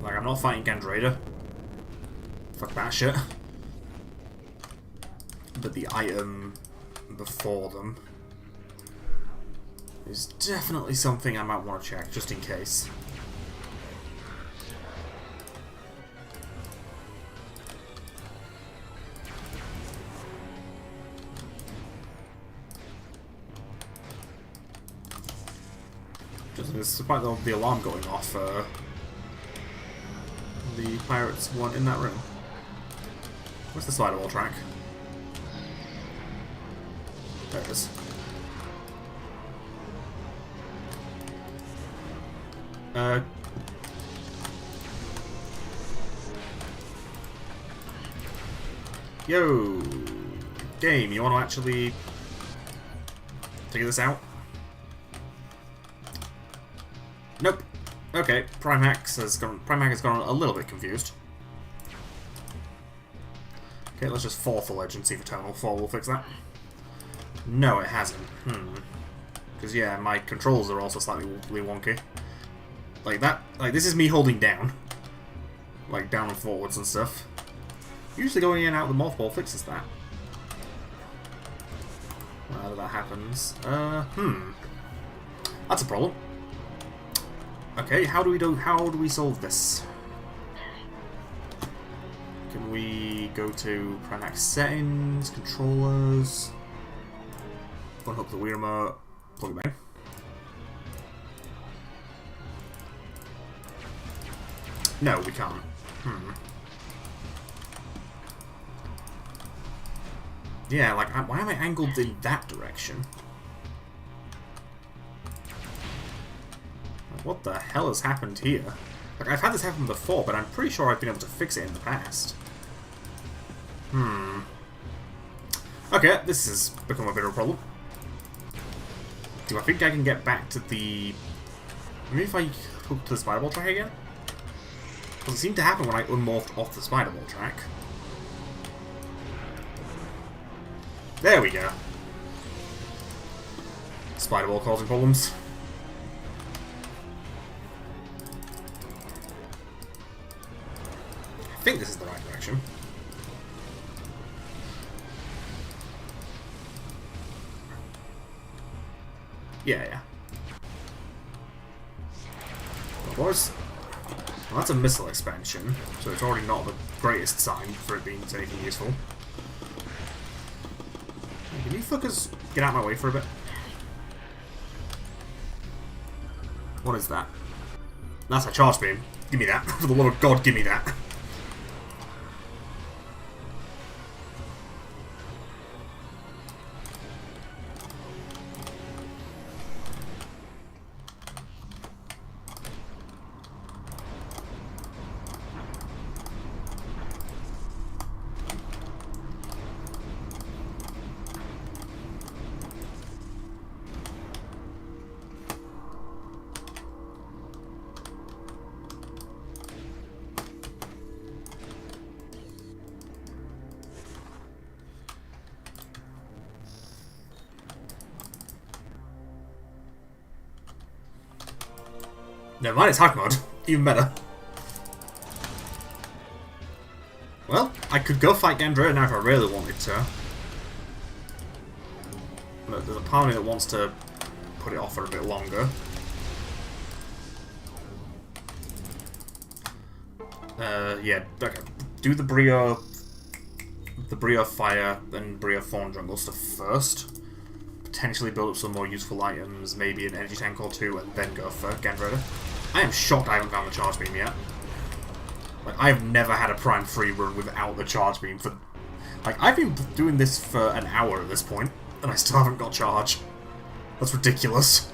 Like, I'm not fighting Gandrader. Fuck that shit. But the item before them is definitely something I might want to check, just in case. Just despite the alarm going off, the pirates weren't in that room. Where's the slidable track? There it is. Yo! Game, you want to actually figure this out? Nope. Okay, Primax has gone a little bit confused. Okay, let's just fall full edge and see if Eternal Fall will fix that. No, it hasn't. Because, yeah, my controls are also slightly wonky. Like that, like this is me holding down. Like down and forwards and stuff. Usually going in and out of the mothball fixes that. Whenever that happens. That's a problem. Okay, how do we solve this? Can we go to Primax settings, controllers, unhook the Wii remote, plug it back in. No, we can't. Yeah, like, why am I angled in that direction? Like, what the hell has happened here? Like, I've had this happen before, but I'm pretty sure I've been able to fix it in the past. Okay, this has become a bit of a problem. Do I think I can get back to the... Maybe if I hook to the spider ball track again? Because it seemed to happen when I unmorphed off the spider ball track. There we go. Spider ball causing problems. I think this is the right direction. Yeah. Boys. Well, that's a missile expansion, so it's already not the greatest sign for it being anything useful. Can you fuckers get out of my way for a bit? What is that? That's a charge beam. Give me that. For the love of God, give me that. Never mind, it's hack mode. Even better. Well, I could go fight Gandrea now if I really wanted to. But there's a part of me that wants to put it off for a bit longer. Yeah, okay. Do the Brio Fire and Brio Fawn Jungle stuff first. Potentially build up some more useful items, maybe an energy tank or two, and then go for Gandrea. I am shocked I haven't found the charge beam yet. Like, I've never had a Prime free run without the charge beam for... Like, I've been doing this for an hour at this point, and I still haven't got charge. That's ridiculous.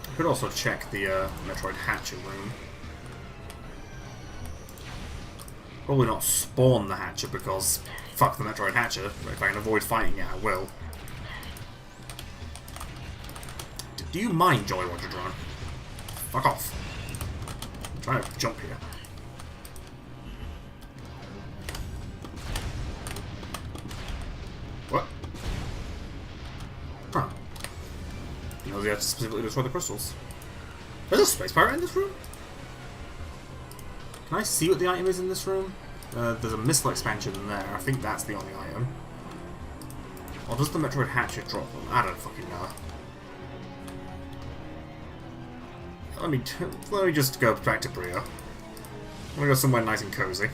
I could also check the Metroid Hatchet room. Probably not spawn the Hatcher because fuck the Metroid Hatcher, but if I can avoid fighting it, I will. Do you mind, Jolly Roger Drone? Fuck off. I'm trying to jump here. What? Huh. You know, you have to specifically destroy the crystals. There's a space pirate in this room? Can I see what the item is in this room? There's a missile expansion in there. I think that's the only item. Or does the Metroid Hatchet drop them? I don't fucking know. Let me just go back to Brio. I'm gonna go somewhere nice and cozy.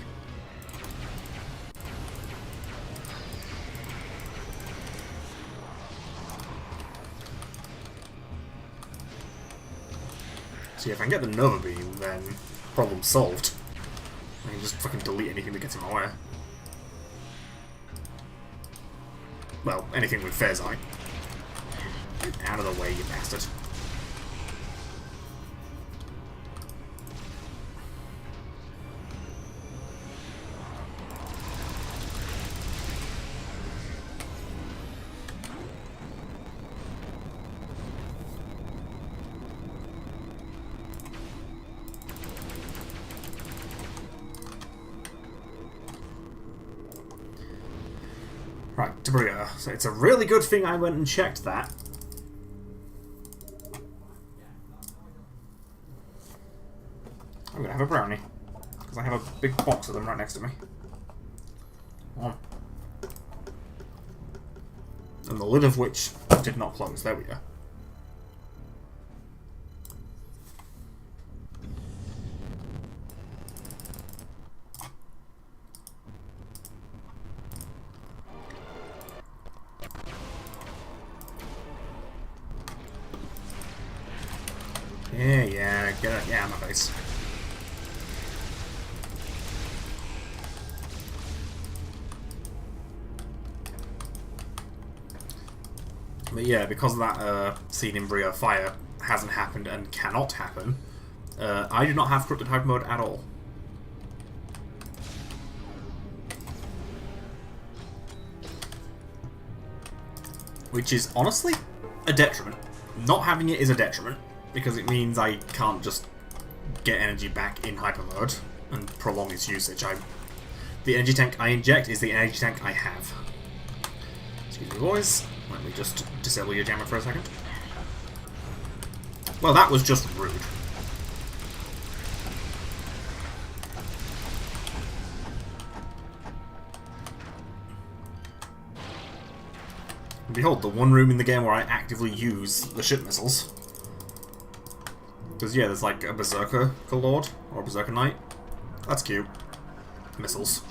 See, if I can get the Nova Beam, then problem solved. I can just fucking delete anything that gets in my way. Well, anything with Fair's Eye. Get out of the way, you bastard. Right, debris. So it's a really good thing I went and checked that. I'm gonna have a brownie. Because I have a big box of them right next to me. One. And the lid of which did not close. There we go. Yeah, get it. Yeah, my face. But yeah, because of that scene in Bria Fire hasn't happened and cannot happen, I do not have corrupted hyper mode at all. Which is honestly a detriment. Not having it is a detriment, because it means I can't just get energy back in hyper mode and prolong its usage. The energy tank I inject is the energy tank I have. Excuse me, boys. Let me just disable your jammer for a second. Well, that was just rude. Behold, the one room in the game where I actively use the ship missiles. Because, yeah, there's like a Berserker Lord, or a Berserker Knight. That's cute. Missiles.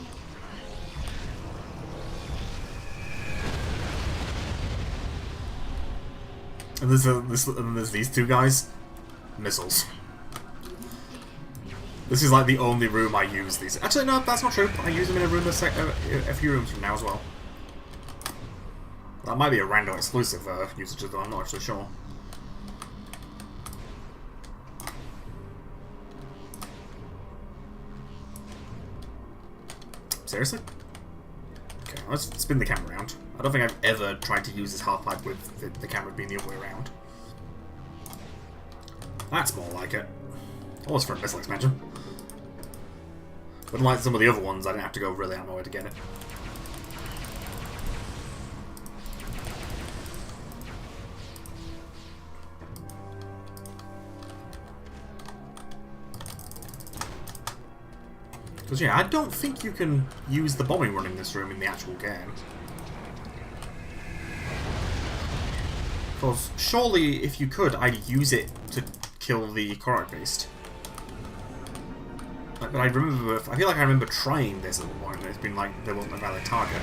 And there's these two guys. Missiles. This is like the only room I use these. Actually, no, that's not true. I use them in a room a few rooms from now as well. That might be a random exclusive usage, though I'm not actually sure. Seriously? Okay, let's spin the camera around. I don't think I've ever tried to use this half-pipe with the camera being the other way around. That's more like it. Almost for a missile expansion. But unlike some of the other ones, I didn't have to go really out of my way to get it. Because, yeah, I don't think you can use the bombing run in this room in the actual game. Because surely, if you could, I'd use it to kill the Korok Beast. But I feel like I remember trying this at one point, and it's been like, there wasn't a valid target.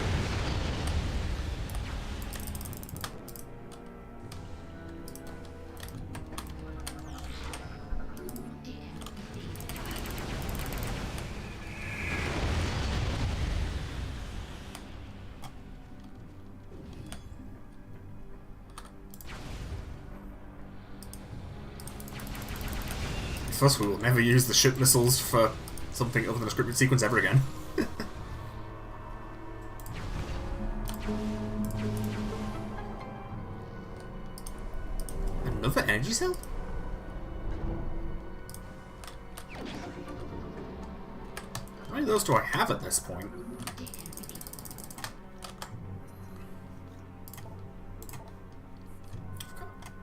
Plus, we will never use the ship missiles for something other than a scripted sequence ever again. Another energy cell? How many of those do I have at this point?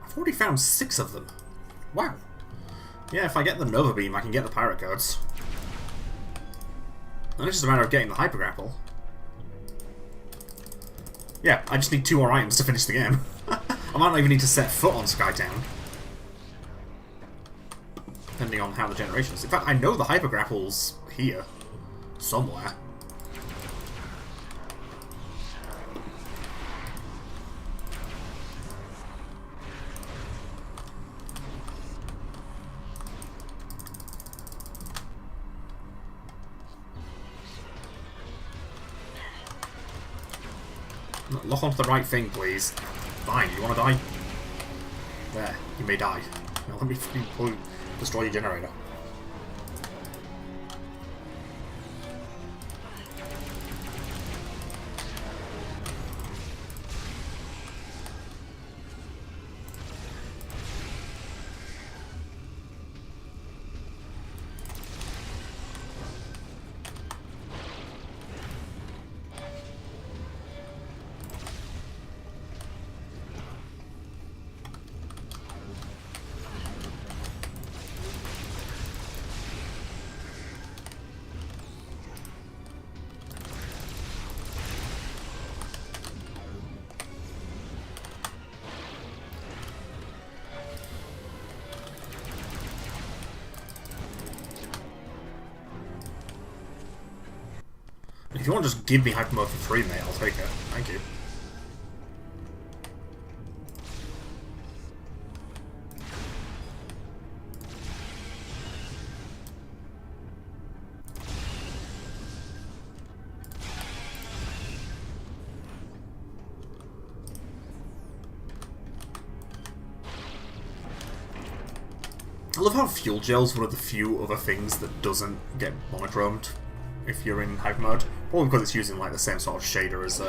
I've already found 6 of them. Wow. Yeah, if I get the Nova Beam, I can get the Pirate Codes. And it's just a matter of getting the Hyper Grapple. Yeah, I just need 2 more items to finish the game. I might not even need to set foot on Skytown. Depending on how the generation is. In fact, I know the Hyper Grapple's here. Somewhere. Lock onto the right thing, please. Fine, you want to die? There, you may die. Now let me destroy your generator. If you want to just give me hyper mode for free, mate, I'll take it. Thank you. I love how fuel gel's one of the few other things that doesn't get monochromed if you're in hyper mode. Probably because it's using like the same sort of shader as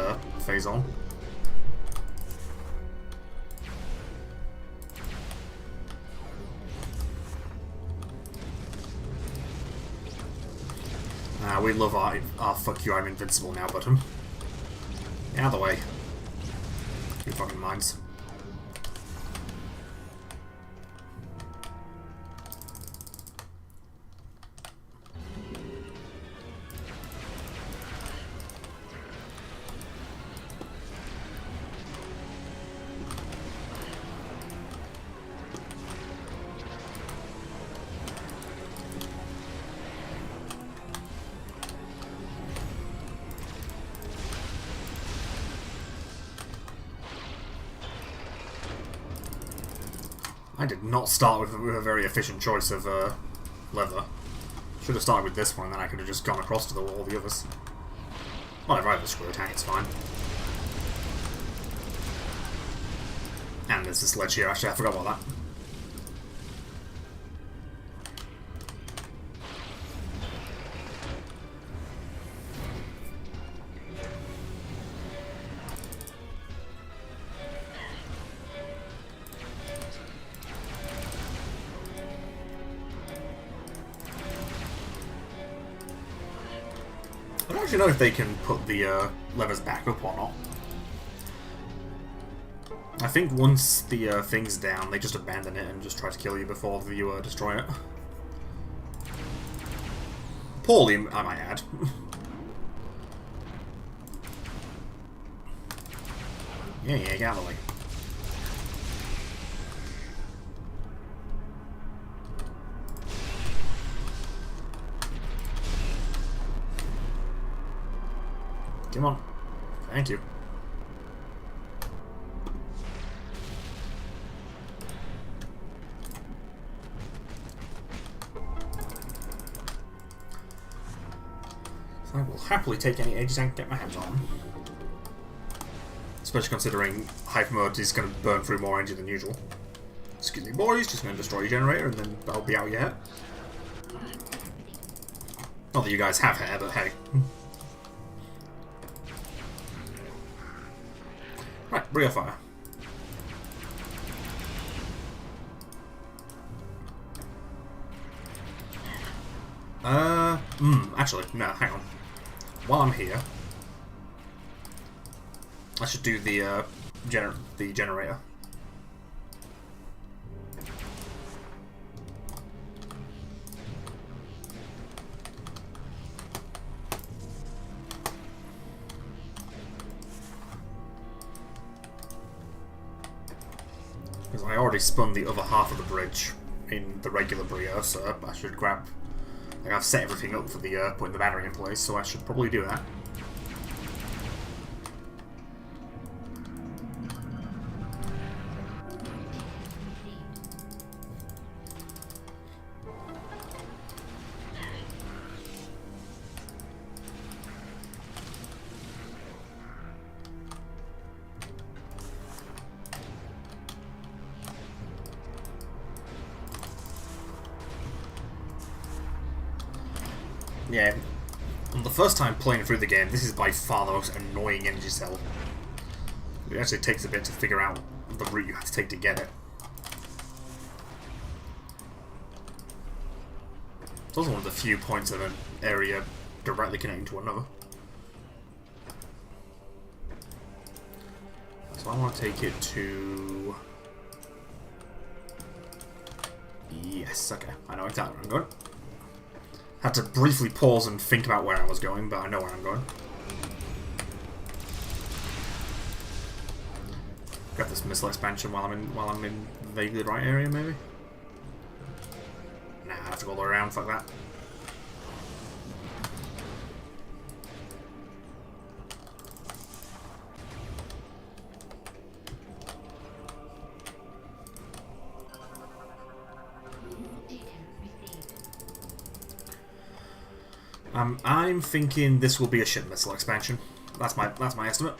Phazon. We love our fuck you, I'm invincible now button. Get out of the way. You fucking minds. I did not start with a very efficient choice of leather. Should have started with this one, and then I could have just gone across to all the others. Whatever, I have a screw attack, it's fine. And there's this ledge here, actually, I forgot about that. I don't actually know if they can put the levers back up or not. I think once the thing's down, they just abandon it and just try to kill you before you destroy it. Poorly, I might add. Yeah, get out of the way. Come on. Thank you. So I will happily take any ages I can get my hands on. Especially considering hyper mode is going to burn through more energy than usual. Excuse me, boys, just going to destroy your generator and then I'll be out your hair. Not that you guys have hair, but hey. Right, Brio Fire. Actually, no, hang on. While I'm here, I should do the generator. Because I already spun the other half of the bridge in the regular Brio, so I should grab... Like, I've set everything up for the putting the battery in place, so I should probably do that. Yeah, on the first time playing through the game, this is by far the most annoying energy cell. It actually takes a bit to figure out the route you have to take to get it. It's also one of the few points of an area directly connecting to another. So I want to take it to... Yes, okay. I know exactly where I'm going. Had to briefly pause and think about where I was going, but I know where I'm going. Grab this missile expansion while I'm in vaguely the right area, maybe? Nah, I have to go all the way around, fuck that. I'm thinking this will be a ship missile expansion. That's my estimate.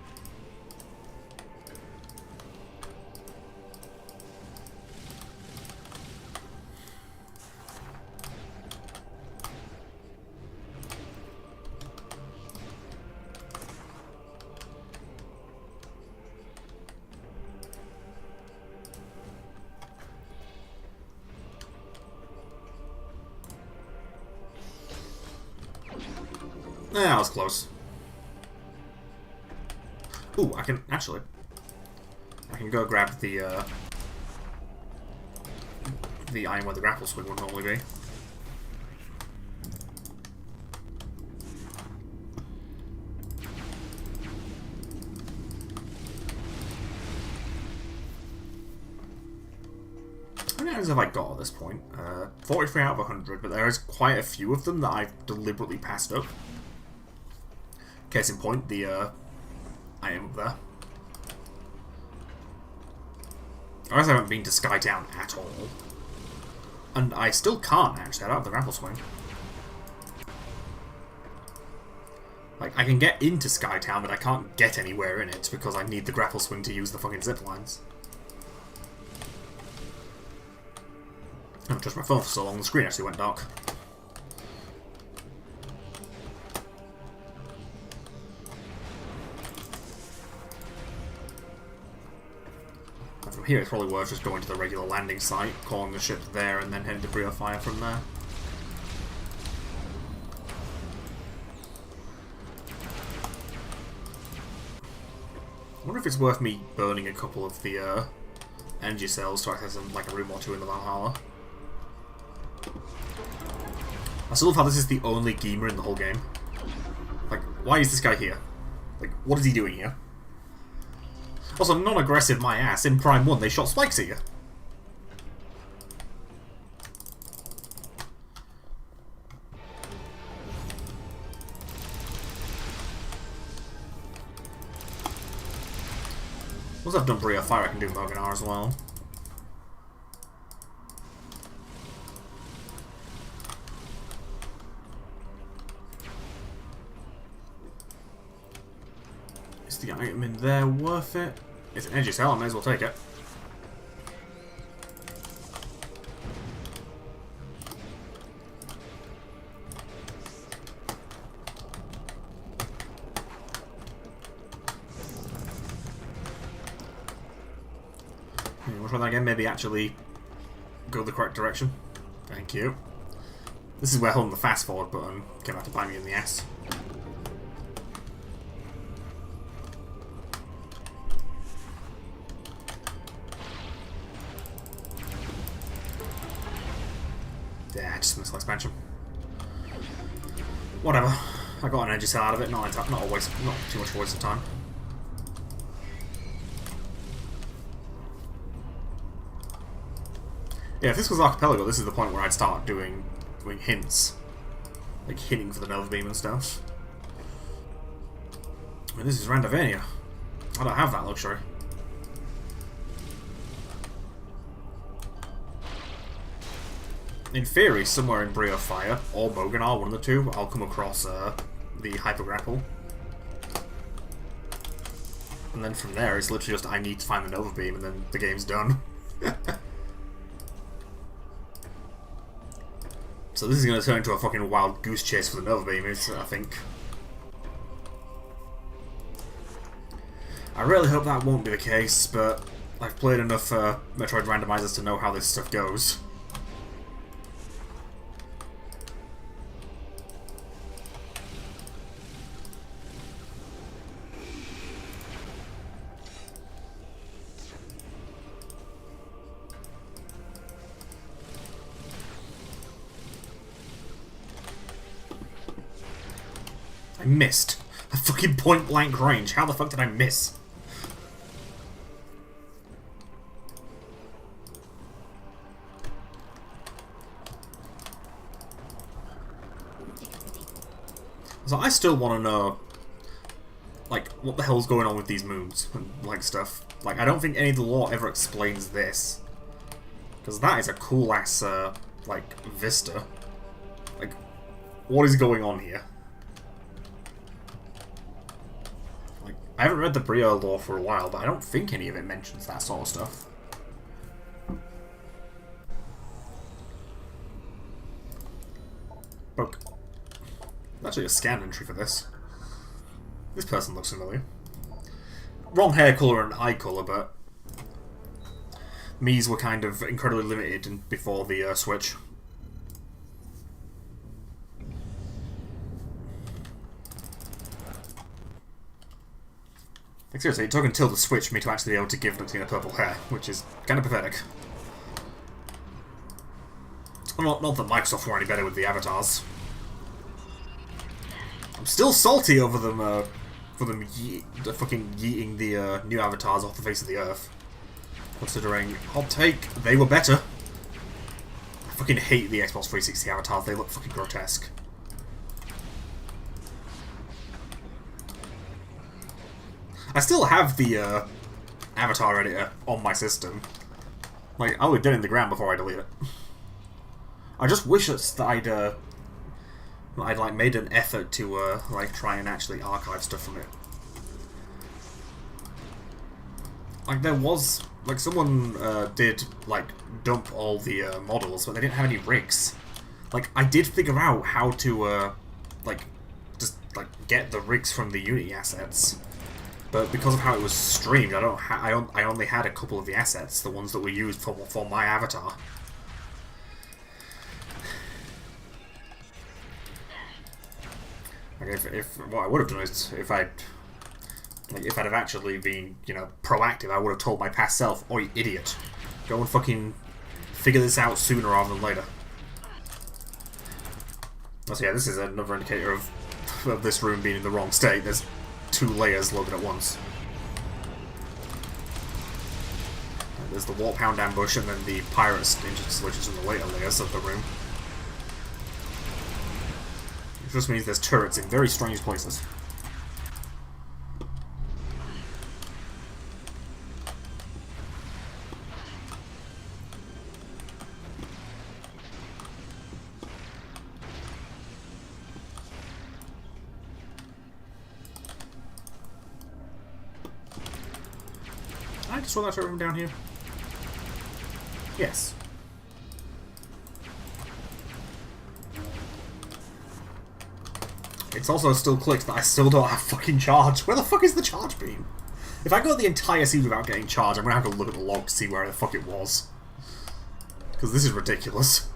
Yeah, that was close. Ooh, I can go grab the iron where the grapple swing would normally be. How many items have I got at this point? 43 out of 100, but there is quite a few of them that I've deliberately passed up. Case in point, the item up there. I guess I haven't been to Skytown at all. And I still can't, actually. I don't have the grapple swing. Like, I can get into Skytown, but I can't get anywhere in it because I need the grapple swing to use the fucking zip lines. I haven't touched my phone for so long, the screen actually went dark. From here, it's probably worth just going to the regular landing site, calling the ship there, and then heading to Brio Fire from there. I wonder if it's worth me burning a couple of the energy cells to access them, like a room or two in the Valhalla. I still love how this is the only gamer in the whole game. Like, why is this guy here? Like, what is he doing here? Also, non-aggressive my ass. In Prime 1, they shot spikes at you. Once I've done Brio Fire, I can do Moganar as well. Is the item in there worth it? It's an energy cell, I may as well take it. Which one again? Maybe actually go the correct direction. Thank you. This is where holding the fast forward button came out to bite me in the ass. Yeah, just missile expansion. Whatever. I got an energy cell out of it. Not too much of a waste of time. Yeah, if this was Archipelago, this is the point where I'd start doing hints. Like hitting for the Nova Beam and stuff. I mean, this is Randavania. I don't have that luxury. In theory, somewhere in Brio Fire, or Moganar, one of the two, I'll come across the Hyper Grapple. And then from there, it's literally just I need to find the Nova Beam, and then the game's done. So this is going to turn into a fucking wild goose chase for the Nova Beamers, I think. I really hope that won't be the case, but I've played enough Metroid randomizers to know how this stuff goes. I missed. A fucking point blank range. How the fuck did I miss? So I still want to know, like, what the hell's going on with these moons and, like, stuff. Like, I don't think any of the lore ever explains this. Because that is a cool-ass, like, vista. Like, what is going on here? Like, I haven't read the Brio lore for a while, but I don't think any of it mentions that sort of stuff. Poke. Actually a scan entry for this. This person looks familiar. Wrong hair colour and eye colour, but Mii's were kind of incredibly limited before the Switch. Like, seriously, it took until the Switch for me to actually be able to give Lucina purple hair, which is kind of pathetic. Well, not that Microsoft were any better with the avatars. I'm still salty over them, for them fucking yeeting the new avatars off the face of the earth. Considering, hot take, they were better. I fucking hate the Xbox 360 avatars, they look fucking grotesque. I still have the avatar editor on my system. Like, I'll leave it in the ground before I delete it. I just wish that I'd like made an effort to like try and actually archive stuff from it. Like there was like someone did like dump all the models, but they didn't have any rigs. Like I did figure out how to like just like get the rigs from the Unity assets, but because of how it was streamed, I only had a couple of the assets, the ones that were used for my avatar. Like if what I would have done is if I'd have actually been, you know, proactive, I would have told my past self, "Oh, you idiot, go and fucking figure this out sooner rather than later." So yeah, this is another indicator of this room being in the wrong state. There's 2 layers loaded at once. There's the Warp Hound ambush and then the Pirate switches in the later layers of the room. It just means there's turrets in very strange places. I just saw that turret room down here. Yes. It's also still clicked that I still don't have fucking charge. Where the fuck is the charge beam? If I go the entire season without getting charge, I'm gonna have to look at the log to see where the fuck it was. Because this is ridiculous.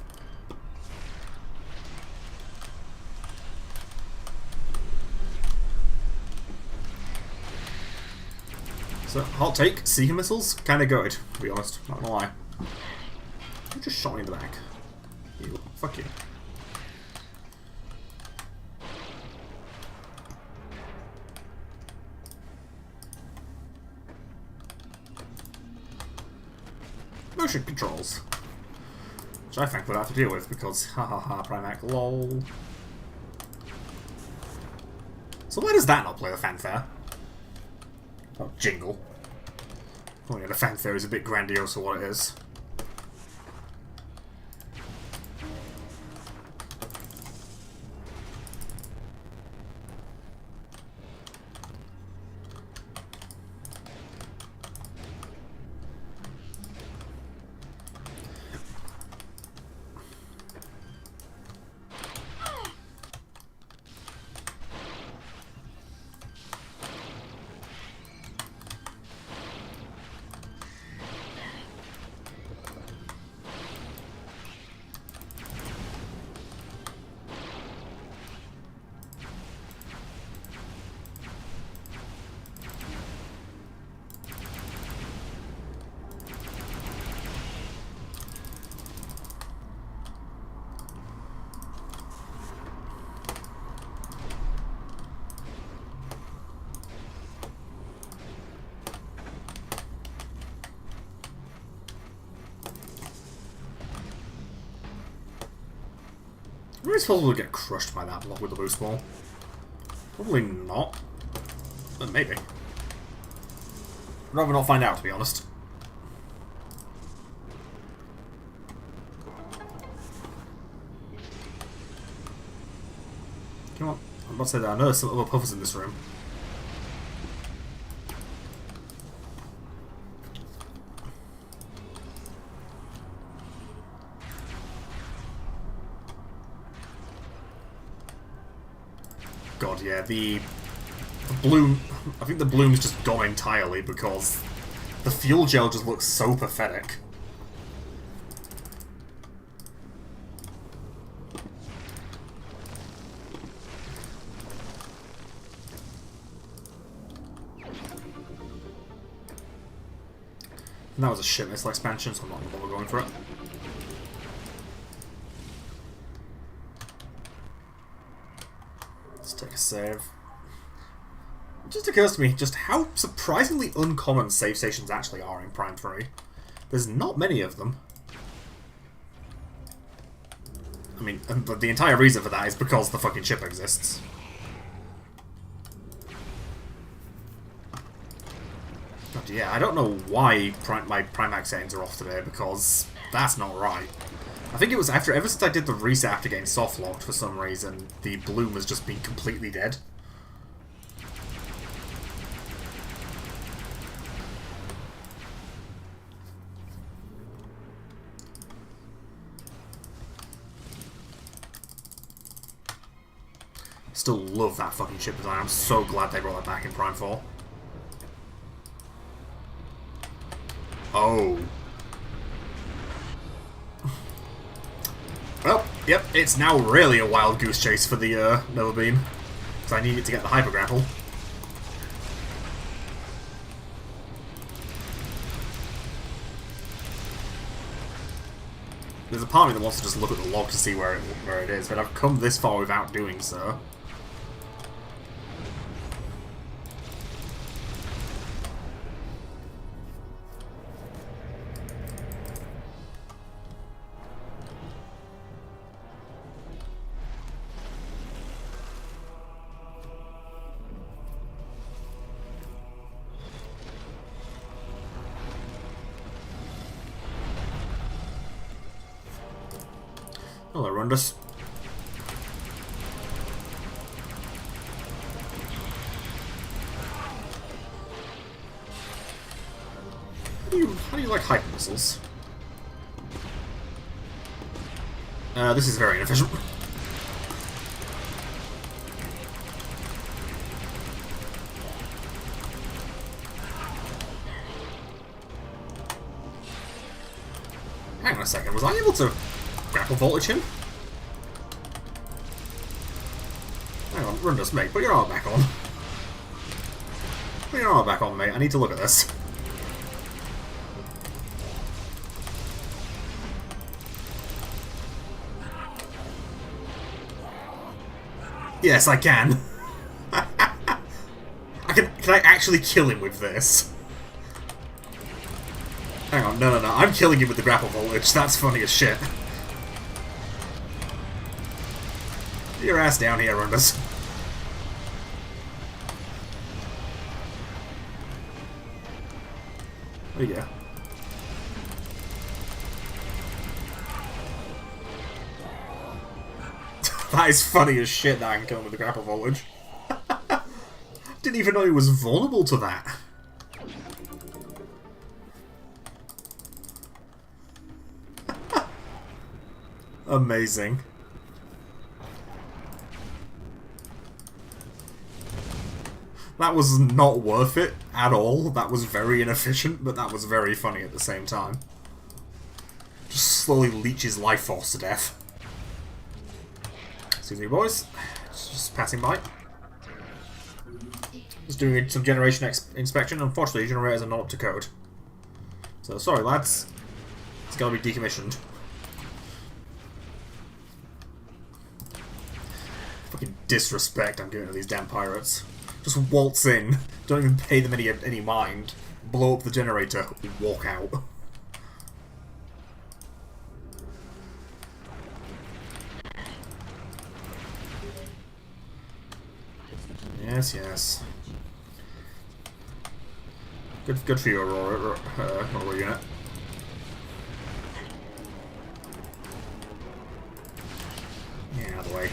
So, hot take, Seeker missiles, kinda gutted, to be honest, not gonna lie. You just shot me in the back. You, fuck you. Motion controls. Which I think we'll have to deal with because hahaha Primac lol. So why does that not play the fanfare? Oh, jingle. Oh yeah, the fanfare is a bit grandiose for what it is. Maybe it's possible to get crushed by that block with the boost ball. Probably not. But maybe. I'd rather not find out, to be honest. Come on. I'm about to say that I know there's some other puffers in this room. God, yeah, the bloom... I think the bloom's just gone entirely because the fuel gel just looks so pathetic. And that was a shit missile expansion, so I'm not going to bother going for it. Let's take a save. It just occurs to me just how surprisingly uncommon save stations actually are in Prime 3. There's not many of them. I mean, the entire reason for that is because the fucking ship exists. But yeah, I don't know why my Primax settings are off today, because that's not right. I think it was ever since I did the reset after getting soft locked for some reason, the bloom has just been completely dead. Still love that fucking ship design. I'm so glad they brought that back in Prime 4. Oh. Well, yep, it's now really a wild goose chase for the Nova Beam. Because I need it to get the hyper grapple. There's a part of me that wants to just look at the log to see where it is, but I've come this far without doing so. Hello, Rundus. How do you like hyper missiles? This is very inefficient. Hang on a second, was I able to grapple voltage him? Hang on, Rundus, mate, put your arm back on. Put your arm back on, mate, I need to look at this. Yes, I can. Can I actually kill him with this? Hang on, no, I'm killing him with the grapple voltage, that's funny as shit. Get your ass down here, Rundus. There you go. That is funny as shit that I can kill him with the grapple voltage. Didn't even know he was vulnerable to that. Amazing. That was not worth it at all. That was very inefficient, but that was very funny at the same time. Just slowly leeches life force to death. Excuse me, boys. Just passing by. Just doing some generation inspection. Unfortunately, generators are not up to code. So, sorry lads. It's gotta be decommissioned. Fucking disrespect I'm giving to these damn pirates. Just waltz in, don't even pay them any mind, blow up the generator, walk out. Yes, yes. Good for you, Aurora unit. Yeah, out of the way.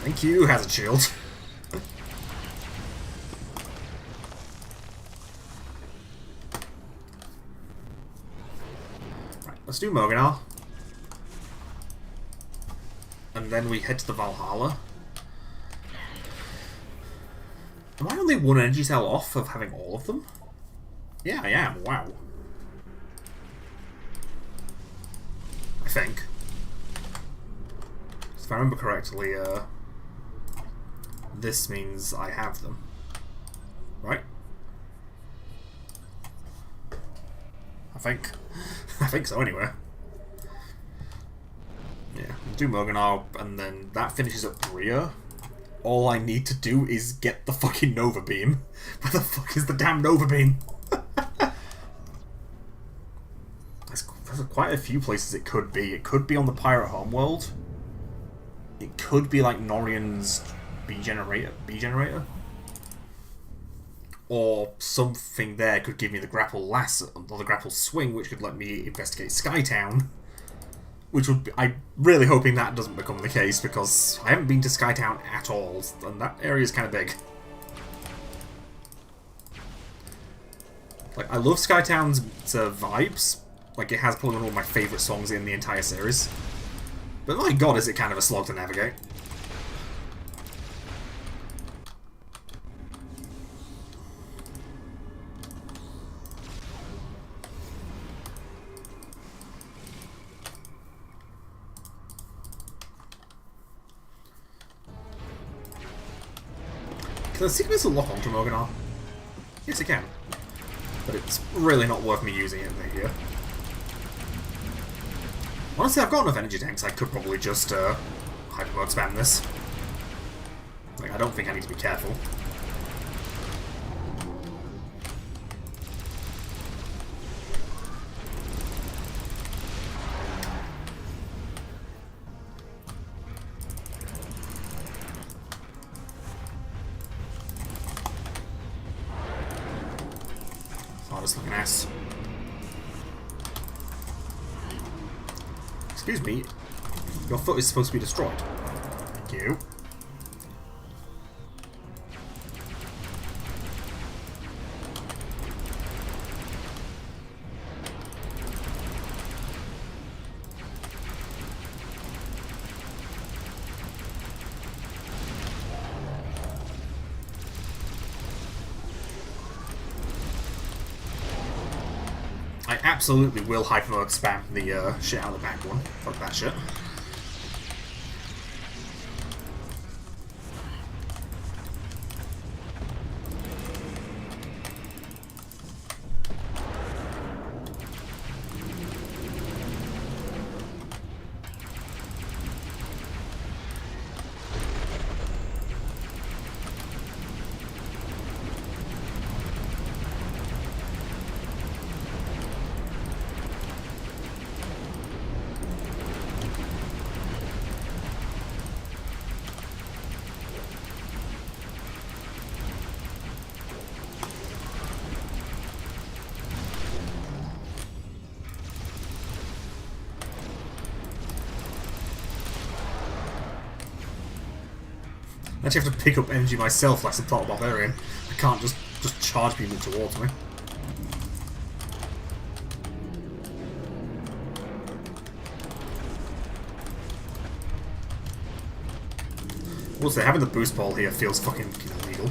Thank you, has a shield. Right, let's do Moganar. And then we head to the Valhalla. Am I only one energy cell off of having all of them? Yeah, I am. Wow. I think. If I remember correctly, this means I have them. Right? I think. I think so, anyway. Yeah, we'll do Moganar, and then that finishes up Bria. All I need to do is get the fucking Nova Beam. Where the fuck is the damn Nova Beam? There's quite a few places it could be. It could be on the Pirate Homeworld. It could be like Norian's B generator. Or something there could give me the grapple lasso, or the grapple swing, which could let me investigate Skytown. Which would be, I'm really hoping that doesn't become the case, because I haven't been to Skytown at all, and that area is kind of big. Like, I love Skytown's vibes. Like, it has probably one of my favourite songs in the entire series. But my god, is it kind of a slog to navigate. Can the Secret Missile lock onto Moganar? Yes, it can. But it's really not worth me using it here. Honestly, I've got enough energy tanks, I could probably just hypermode spam this. Like, I don't think I need to be careful. Looking ass. Excuse me, your foot is supposed to be destroyed. Thank you. I absolutely will hypermode spam the shit out of the back one. Fuck that shit. I actually have to pick up energy myself like some Total Barbarian. I can't just charge people towards me. Also, having the boost ball here feels fucking illegal.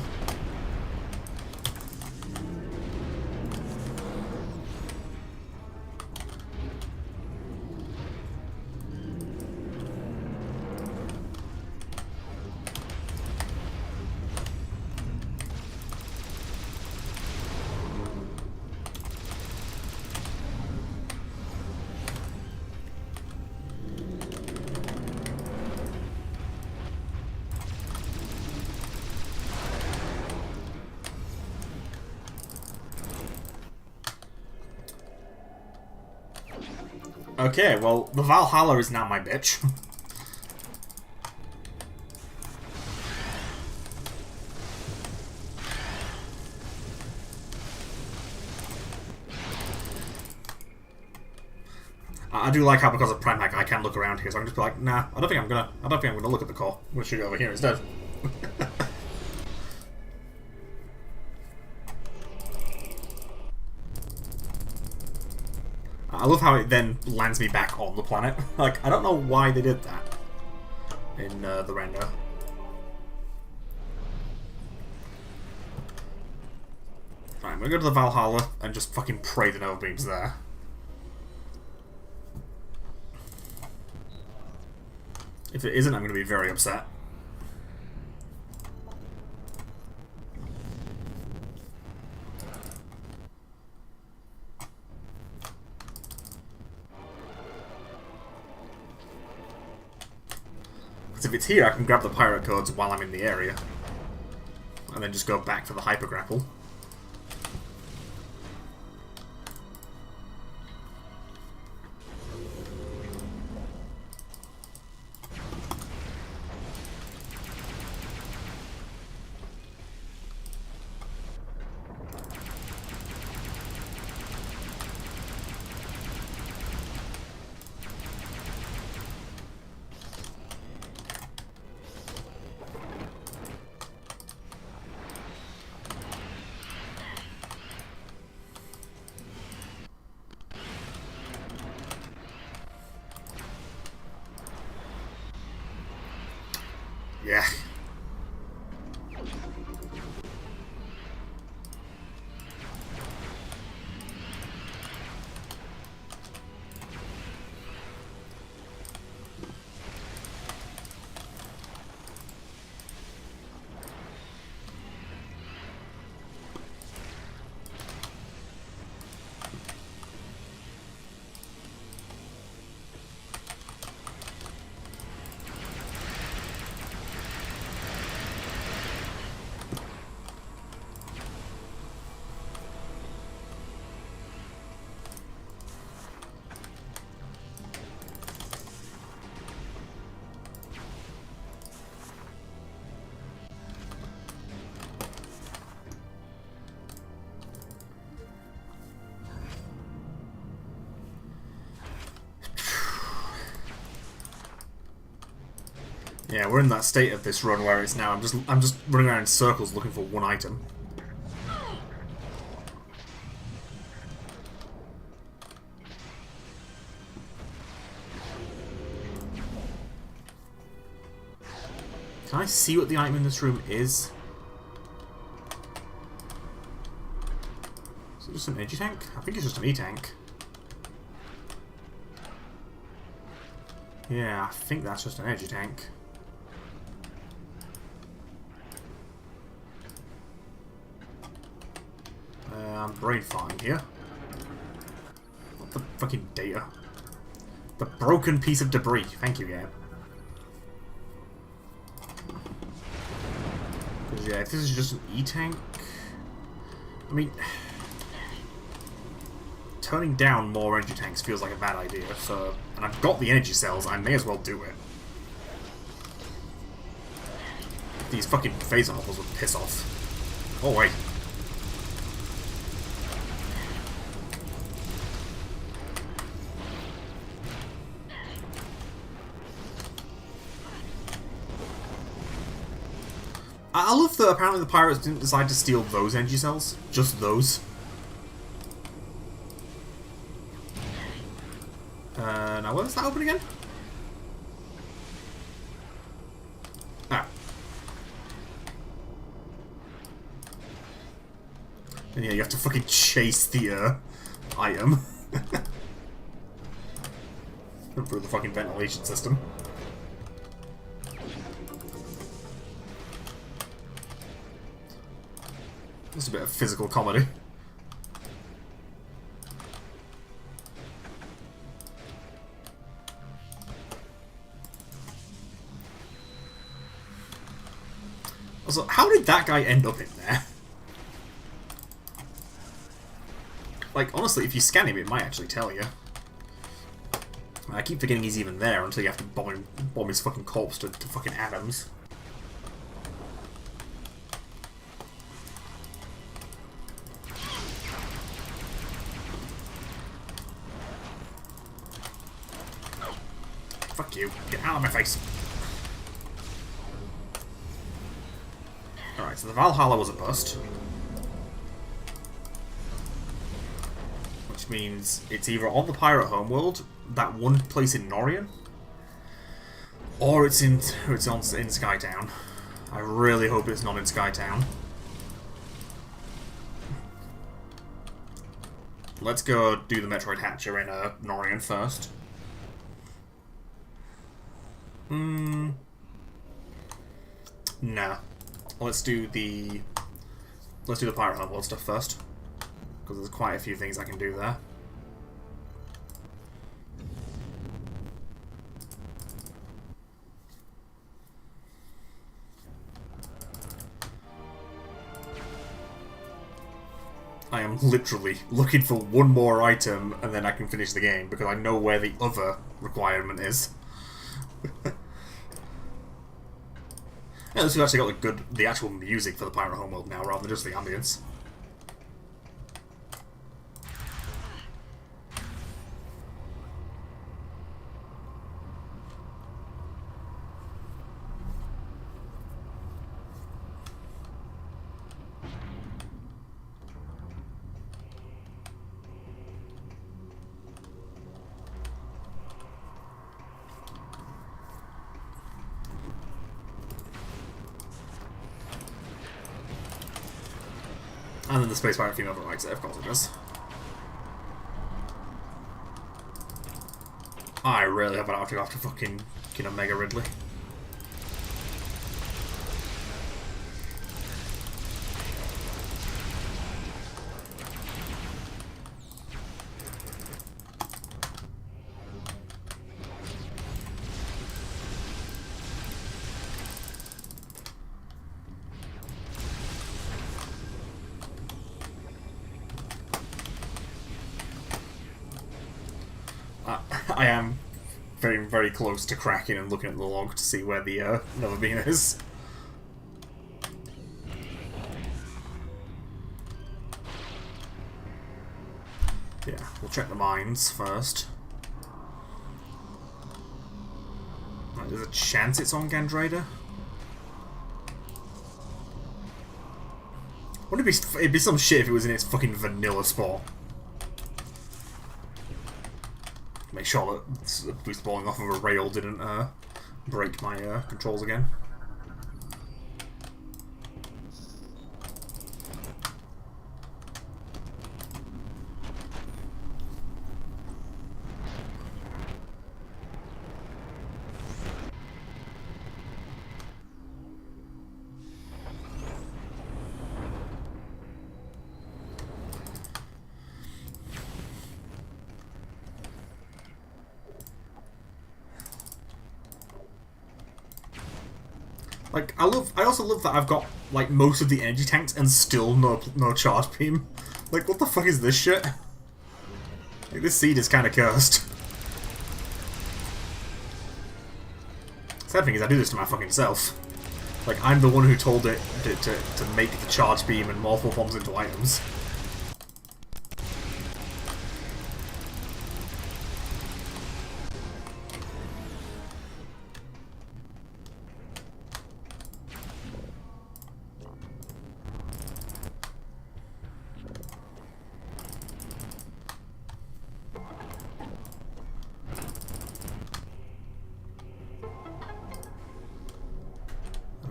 Okay, well, the Valhalla is now my bitch. I do like how because of Prime Hack I can look around here, so I can just be like, nah, I don't think I'm gonna look at the core. I'm gonna shoot it over here instead. I love how it then lands me back on the planet. Like, I don't know why they did that in the render. Right, I'm gonna go to the Valhalla and just fucking pray the Nova Beam's there. If it isn't, I'm gonna be very upset. If it's here, I can grab the pirate codes while I'm in the area. And then just go back for the hyper grapple. Yeah. Yeah, we're in that state of this run where it's now I'm just running around in circles looking for one item. Can I see what the item in this room is? Is it just an energy tank? I think it's just an E-tank. Yeah, I think that's just an energy tank. I'm brain farting here. What the fucking data? The broken piece of debris. Thank you, yeah. Because, yeah, if this is just an E-tank... I mean... Turning down more energy tanks feels like a bad idea, so... And I've got the energy cells, I may as well do it. These fucking phaser hoppers would piss off. Oh, wait. I love that apparently the pirates didn't decide to steal those energy cells. Just those. Now where does that open again? Ah. And yeah, you have to fucking chase the item. Through the fucking ventilation system. Just a bit of physical comedy. Also, how did that guy end up in there? Like, honestly, if you scan him, it might actually tell you. I keep forgetting he's even there until you have to bomb his fucking corpse to fucking atoms. Fuck you. Get out of my face. Alright, so the Valhalla was a bust. Which means it's either on the pirate homeworld, that one place in Norian, or it's in Skytown. I really hope it's not in Skytown. Let's go do the Metroid Hatcher in Norian first. Nah. Let's do the pirate homeworld stuff first, because there's quite a few things I can do there. I am literally looking for one more item and then I can finish the game, because I know where the other requirement is. Yeah, this has actually got the actual music for the pirate homeworld now, rather than just the ambience. And then the space pirate female that likes it, of course it does. I really have an out to go after fucking Mega Ridley. I am very, very close to cracking and looking at the log to see where the Nova Beam is. Yeah, we'll check the mines first. Right, there's a chance it's on Gandrada. Wouldn't it'd be some shit if it was in its fucking vanilla spot. Make sure that boost falling off of a rail didn't break my controls again. Like, I also love that I've got, like, most of the energy tanks and still no charge beam. Like, what the fuck is this shit? Like, this seed is kind of cursed. Sad thing is, I do this to my fucking self. Like, I'm the one who told it to make the charge beam and morphle bombs into items.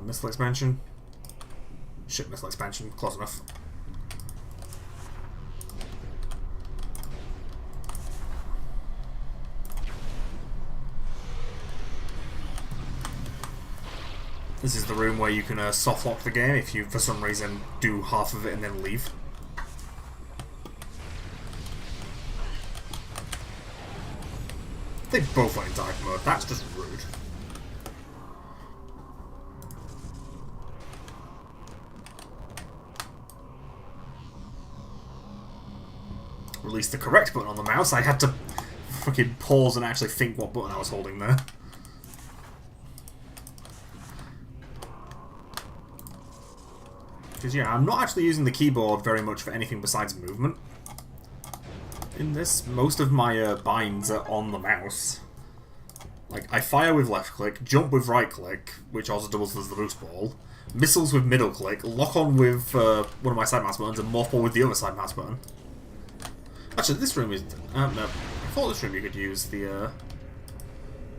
Missile expansion. Shit, missile expansion. Close enough. This is the room where you can soft lock the game if you, for some reason, do half of it and then leave. They both went in dark mode. That's just rude. Release the correct button on the mouse. I had to fucking pause and actually think what button I was holding there. Because, yeah, I'm not actually using the keyboard very much for anything besides movement. In this, most of my binds are on the mouse. Like, I fire with left click, jump with right click, which also doubles as the boost ball, missiles with middle click, lock on with one of my side mouse buttons, and morph ball with the other side mouse button. Actually, this room is... no. I thought this room you could use the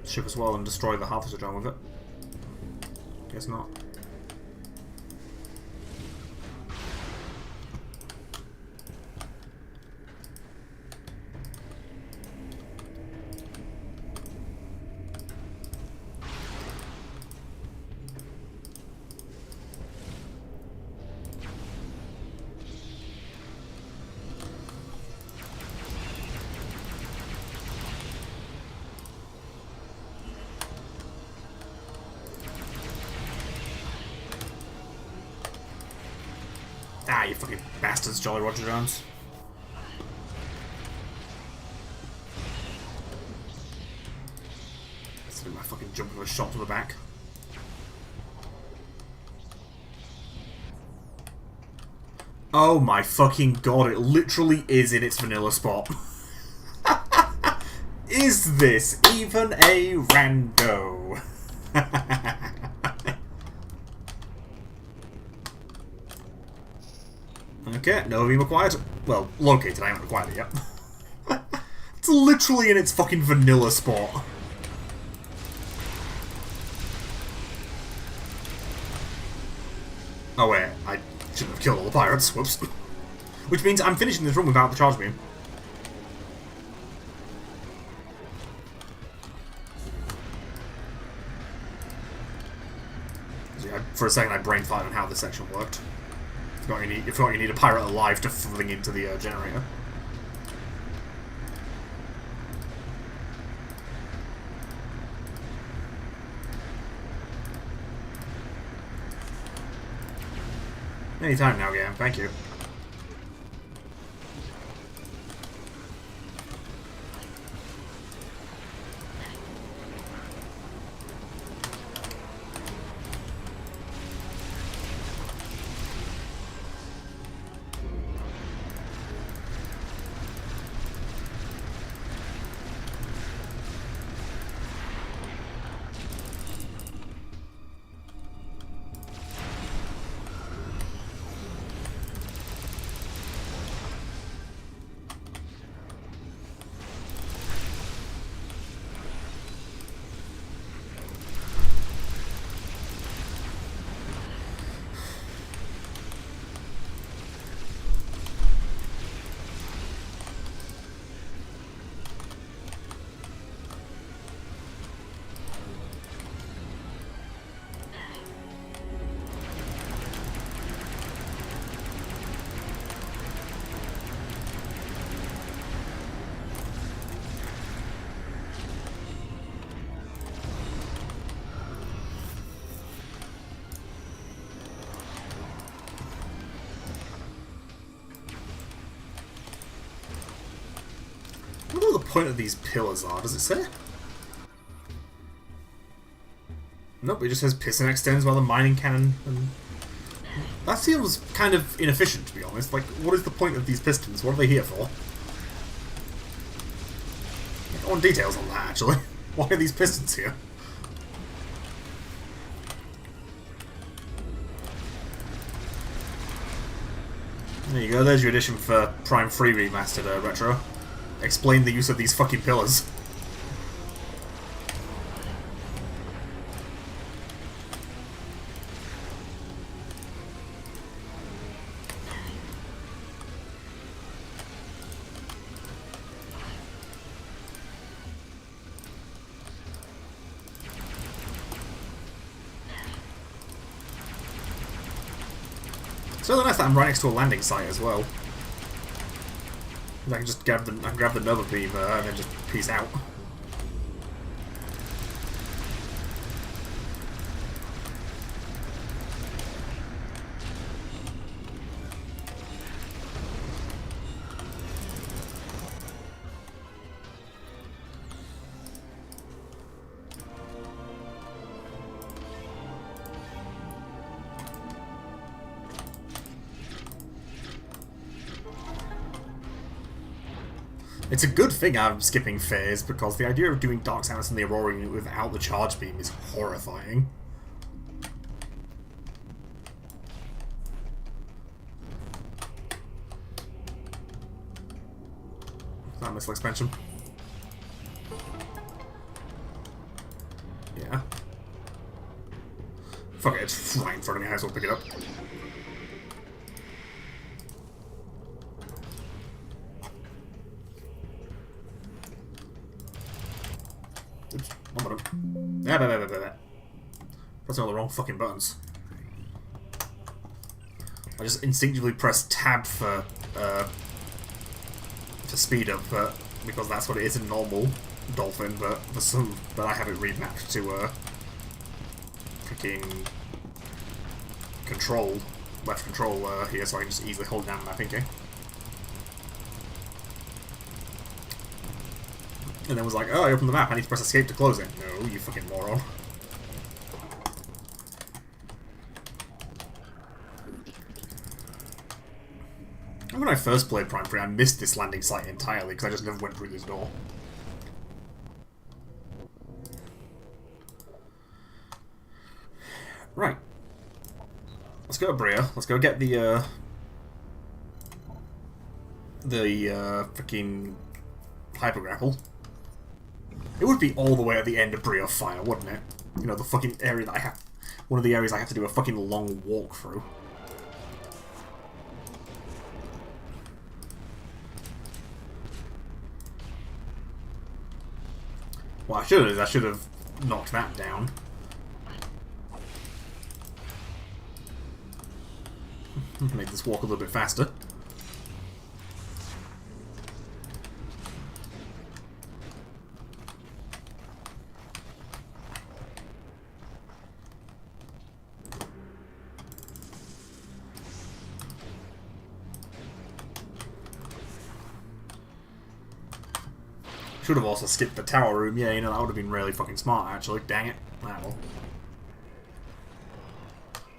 ship as well and destroy the harvester drone with it. Guess not. Ah, you fucking bastards, Jolly Roger Jones. Let's do my fucking jump with a shot to the back. Oh my fucking god, it literally is in its vanilla spot. Is this even a rando? Okay, no beam acquired. Well, located, I haven't acquired it yet. It's literally in its fucking vanilla spot. Oh wait, I shouldn't have killed all the pirates, whoops. Which means I'm finishing this run without the charge beam. So yeah, for a second I brain farted on how this section worked. If not, you need a pirate alive to fling into the generator. Anytime now, game. Thank you. I wonder what the point of these pillars are. Does it say? Nope, it just says piston extends while the mining cannon... And... That seems kind of inefficient, to be honest. Like, what is the point of these pistons? What are they here for? I want details on that, actually. Why are these pistons here? There you go, there's your addition for Prime 3 Remastered Retro. Explain the use of these fucking pillars. It's really nice that I'm right next to a landing site as well. I can just grab the Nova beam and then just peace out. It's a good thing I'm skipping phase, because the idea of doing Dark Silence and the Aurora unit without the charge beam is horrifying. That missile expansion. Yeah. Fuck it, it's right in front of me, I might as well pick it up. Oops, one button. Pressing all the wrong fucking buttons. I just instinctively pressed tab for speed up, because that's what it is in normal Dolphin, but I have it remapped to freaking control, left control here, so I can just easily hold down my thinking. And then was like, oh, I opened the map, I need to press escape to close it. No, you fucking moron. When I first played Prime 3, I missed this landing site entirely because I just never went through this door. Right. Let's go to Bria. Let's go get the freaking hypergrapple. It would be all the way at the end of Bria Fire, wouldn't it? You know, the fucking area that I have... One of the areas I have to do a fucking long walk through. What I should have knocked that down. Make this walk a little bit faster. Should have also skipped the tower room. Yeah, you know, that would have been really fucking smart, actually. Dang it. Ah, well.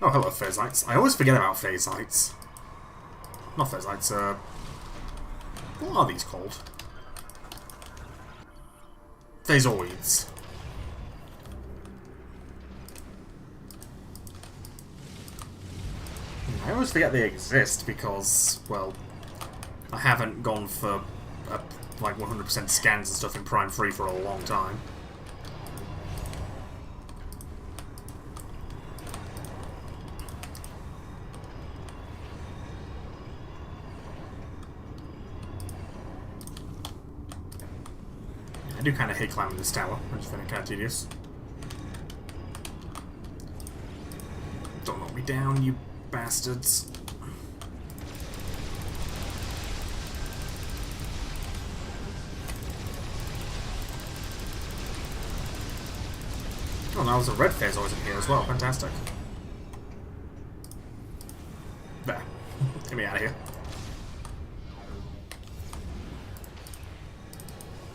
Oh, hello, Phasezites. I always forget about Phasezites. Not Phasezites, what are these called? Phaseoids. I always forget they exist because, well, I haven't gone for like 100% scans and stuff in Prime 3 for a long time. I do kind of hate climbing this tower. I just find it kind of tedious. Don't knock me down, you bastards. Oh, now there's a red Phaseoid in here as well. Fantastic. There. Get me out of here.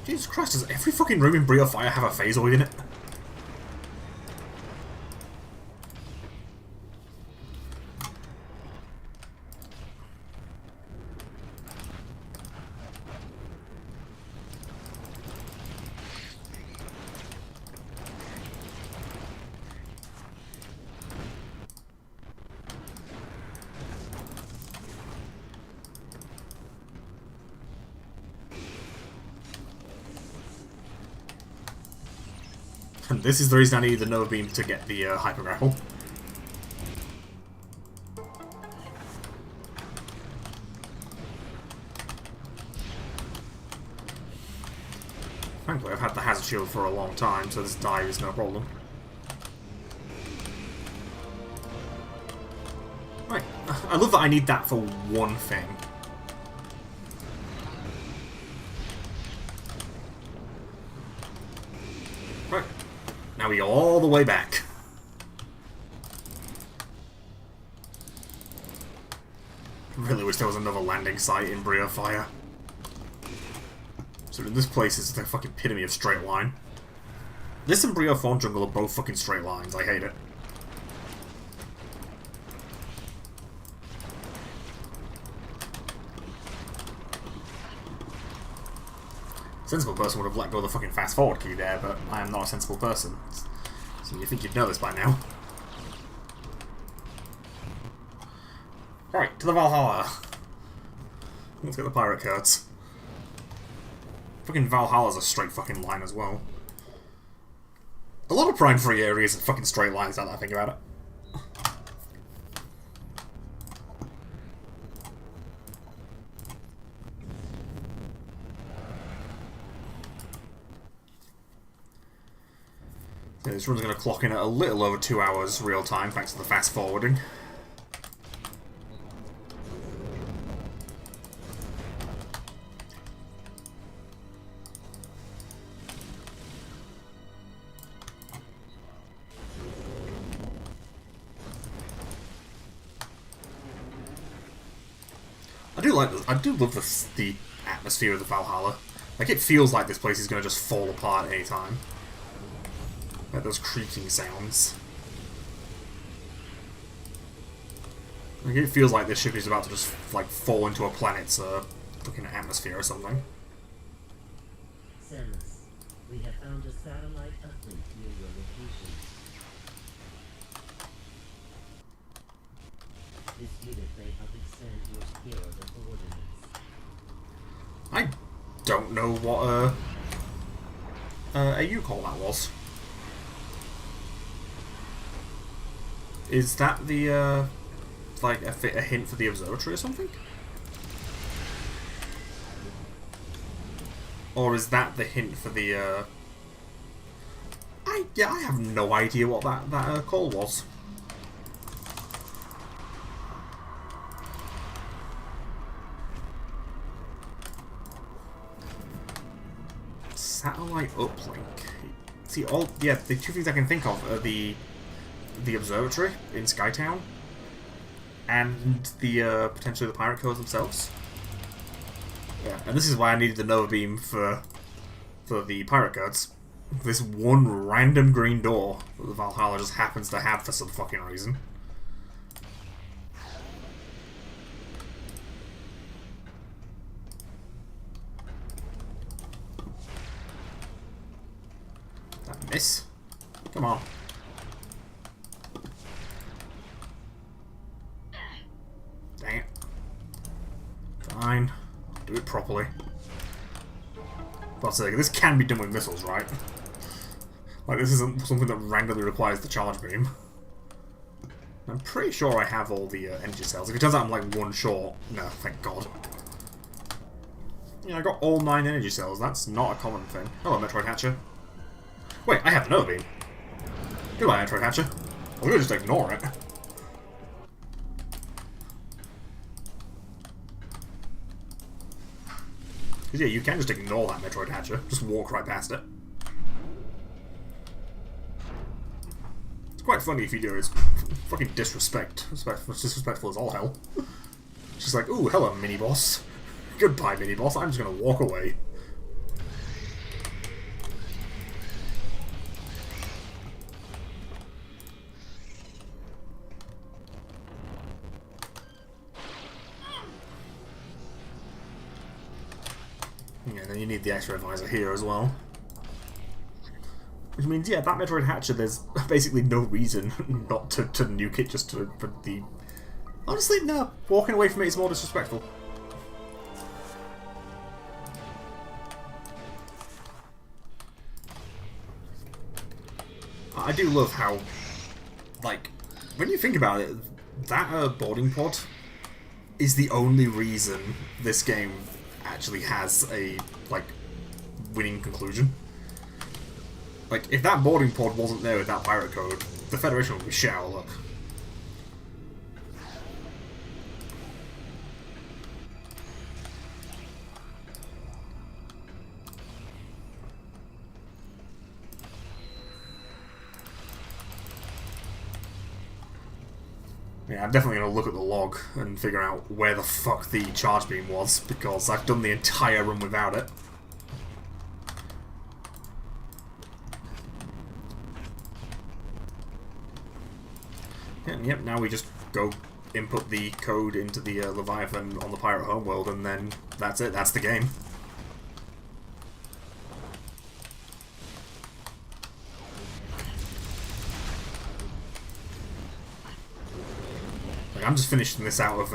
Jesus Christ, does every fucking room in Bria Fire have a Phaseoid in it? And this is the reason I needed the Nova Beam to get the Hyper Grapple. Frankly, I've had the Hazard Shield for a long time, so this dive is no problem. Right, I love that I need that for one thing. Right. Now we go all the way back. Really wish there was another landing site in Bria Fire. So this place is the fucking epitome of straight line. This and Bria Fawn Jungle are both fucking straight lines. I hate it. sensible person would have let go of the fucking fast forward key there, but I am not a sensible person. So you think you'd know this by now. Right, to the Valhalla. Let's get the pirate cards. Fucking Valhalla's a straight fucking line as well. A lot of Prime 3 areas are fucking straight lines, now that I think about it. Yeah, this run's going to clock in at a little over 2 hours real time, thanks to the fast forwarding. I do like this. I do love the atmosphere of the Valhalla. Like, it feels like this place is going to just fall apart at any time. Like those creaking sounds. Like, it feels like this ship is about to just, like, fall into a planet's fucking atmosphere or something. Samus, we have found a satellite uplink near your location. This unit may help extend your sphere of coordinates. I don't know what AU call that was. Is that the like a hint for the observatory or something? Or is that the hint for the I have no idea what that call was. Satellite uplink. See, the two things I can think of are the observatory in Skytown and the potentially the pirate codes themselves. Yeah, and this is why I needed the Nova Beam for the pirate codes. This one random green door that the Valhalla just happens to have for some fucking reason. Miss? Come on. Dang it. Fine. Do it properly. But this can be done with missiles, right? Like, this isn't something that randomly requires the charge beam. I'm pretty sure I have all the energy cells. If it turns out I'm like one short, no, thank God. Yeah, I got all 9 energy cells. That's not a common thing. Hello, Metroid Hatcher. Wait, I have no beam. Goodbye, Metroid Hatcher. I'm gonna just ignore it. Because yeah, you can just ignore that Metroid Hatcher. Just walk right past it. It's quite funny if you do. It's fucking disrespectful as all hell. She's like, ooh, hello, mini-boss. Goodbye, mini-boss. I'm just gonna walk away. Yeah, then you need the extra advisor here as well. Which means, yeah, that Metroid Hatcher, there's basically no reason not to nuke it just for the... Honestly, no. Walking away from it is more disrespectful. I do love how, like, when you think about it, that boarding pod is the only reason this game actually has a, like, winning conclusion. Like, if that boarding pod wasn't there with that pirate code, the Federation would be shit out of luck. Yeah, I'm definitely going to look at the log and figure out where the fuck the charge beam was, because I've done the entire run without it. And yep, now we just go input the code into the Leviathan on the Pirate Homeworld, and then that's it, that's the game. Like, I'm just finishing this out of,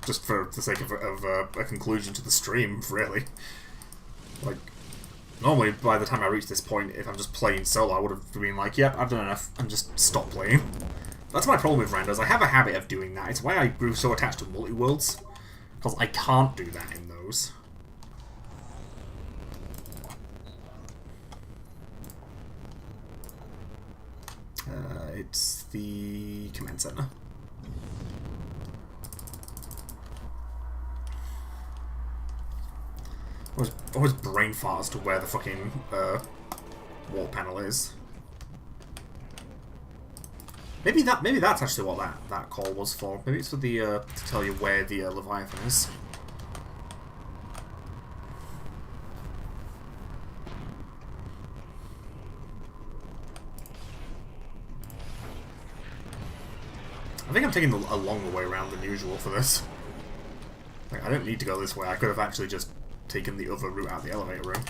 just for the sake of a conclusion to the stream, really. Like, normally by the time I reach this point, if I'm just playing solo, I would have been like, yep, I've done enough, and just stop playing. That's my problem with randos. I have a habit of doing that. It's why I grew so attached to multi-worlds. Because I can't do that in those. It's the command center. Always brain fart as to where the fucking warp panel is. Maybe that's actually what that call was for. Maybe it's for the to tell you where the Leviathan is. I think I'm taking a longer way around than usual for this. Like, I don't need to go this way. I could have actually just taken the other route out the elevator room.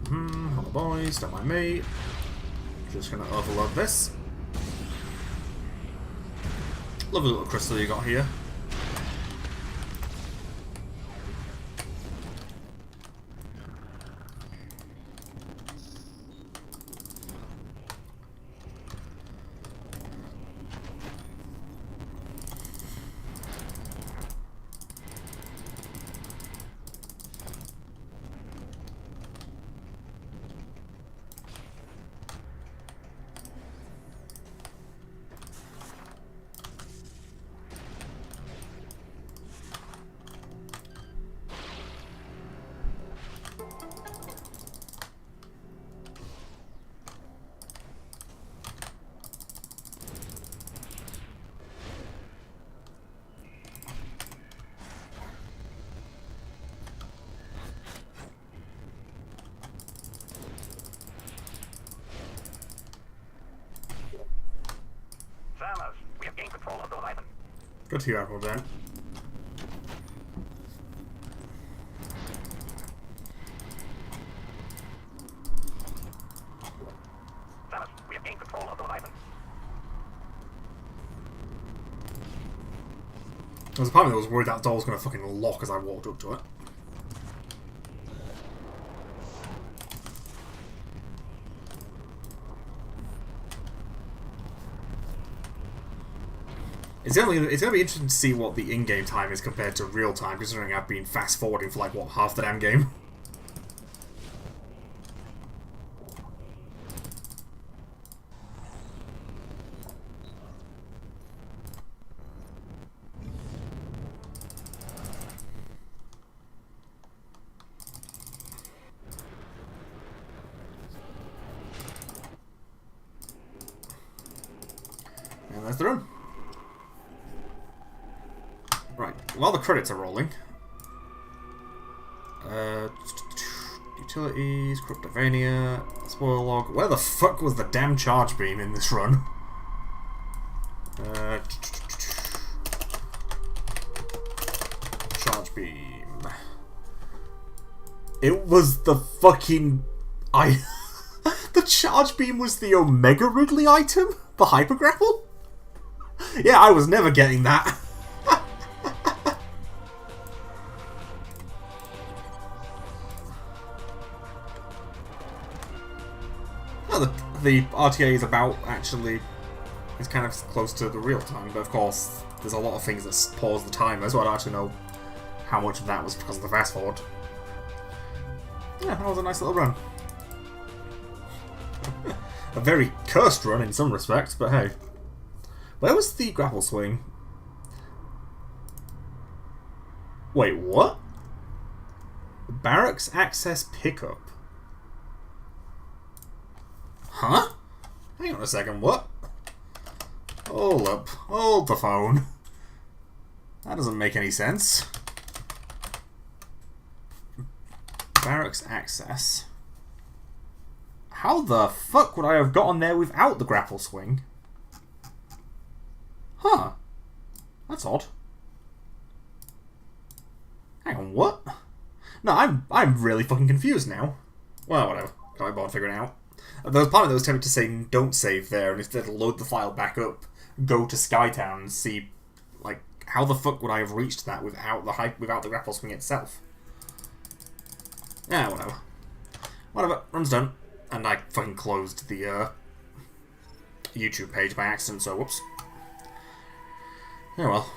Hello boys, don't mind me. Just gonna overload this. Lovely little crystal you got here. We have gained control of the Leviathan. Good to hear, then. We have gained control of the Leviathan. There was a part of me that was worried that door was going to fucking lock as I walked up to it. It's going to be interesting to see what the in-game time is compared to real time, considering I've been fast-forwarding for like, what, half the damn game? And that's the room. Right, while the credits are rolling, utilities, Cryptovania, spoil log. Where the fuck was the damn charge beam in this run? Charge beam. It was the fucking the charge beam was the Omega Ridley item, the hypergrapple. Yeah, I was never getting that. The RTA is about, actually, it's kind of close to the real time, but of course, there's a lot of things that pause the timer, so I don't actually know how much of that was because of the fast forward. Yeah, that was a nice little run. A very cursed run in some respects, but hey. Where was the grapple swing? Wait, what? Barracks access pickup. Huh? Hang on a second, what? Hold up. Hold the phone. That doesn't make any sense. Barracks access. How the fuck would I have gotten there without the grapple swing? Huh. That's odd. Hang on, what? No, I'm really fucking confused now. Well, whatever. Can't be bothered figuring it out. There was part of me that was tempted to say don't save there and instead load the file back up, go to Skytown and see, like, how the fuck would I have reached that without the grapple swing itself? Yeah, whatever. Whatever, run's done. And I fucking closed the YouTube page by accident, so whoops. Oh well.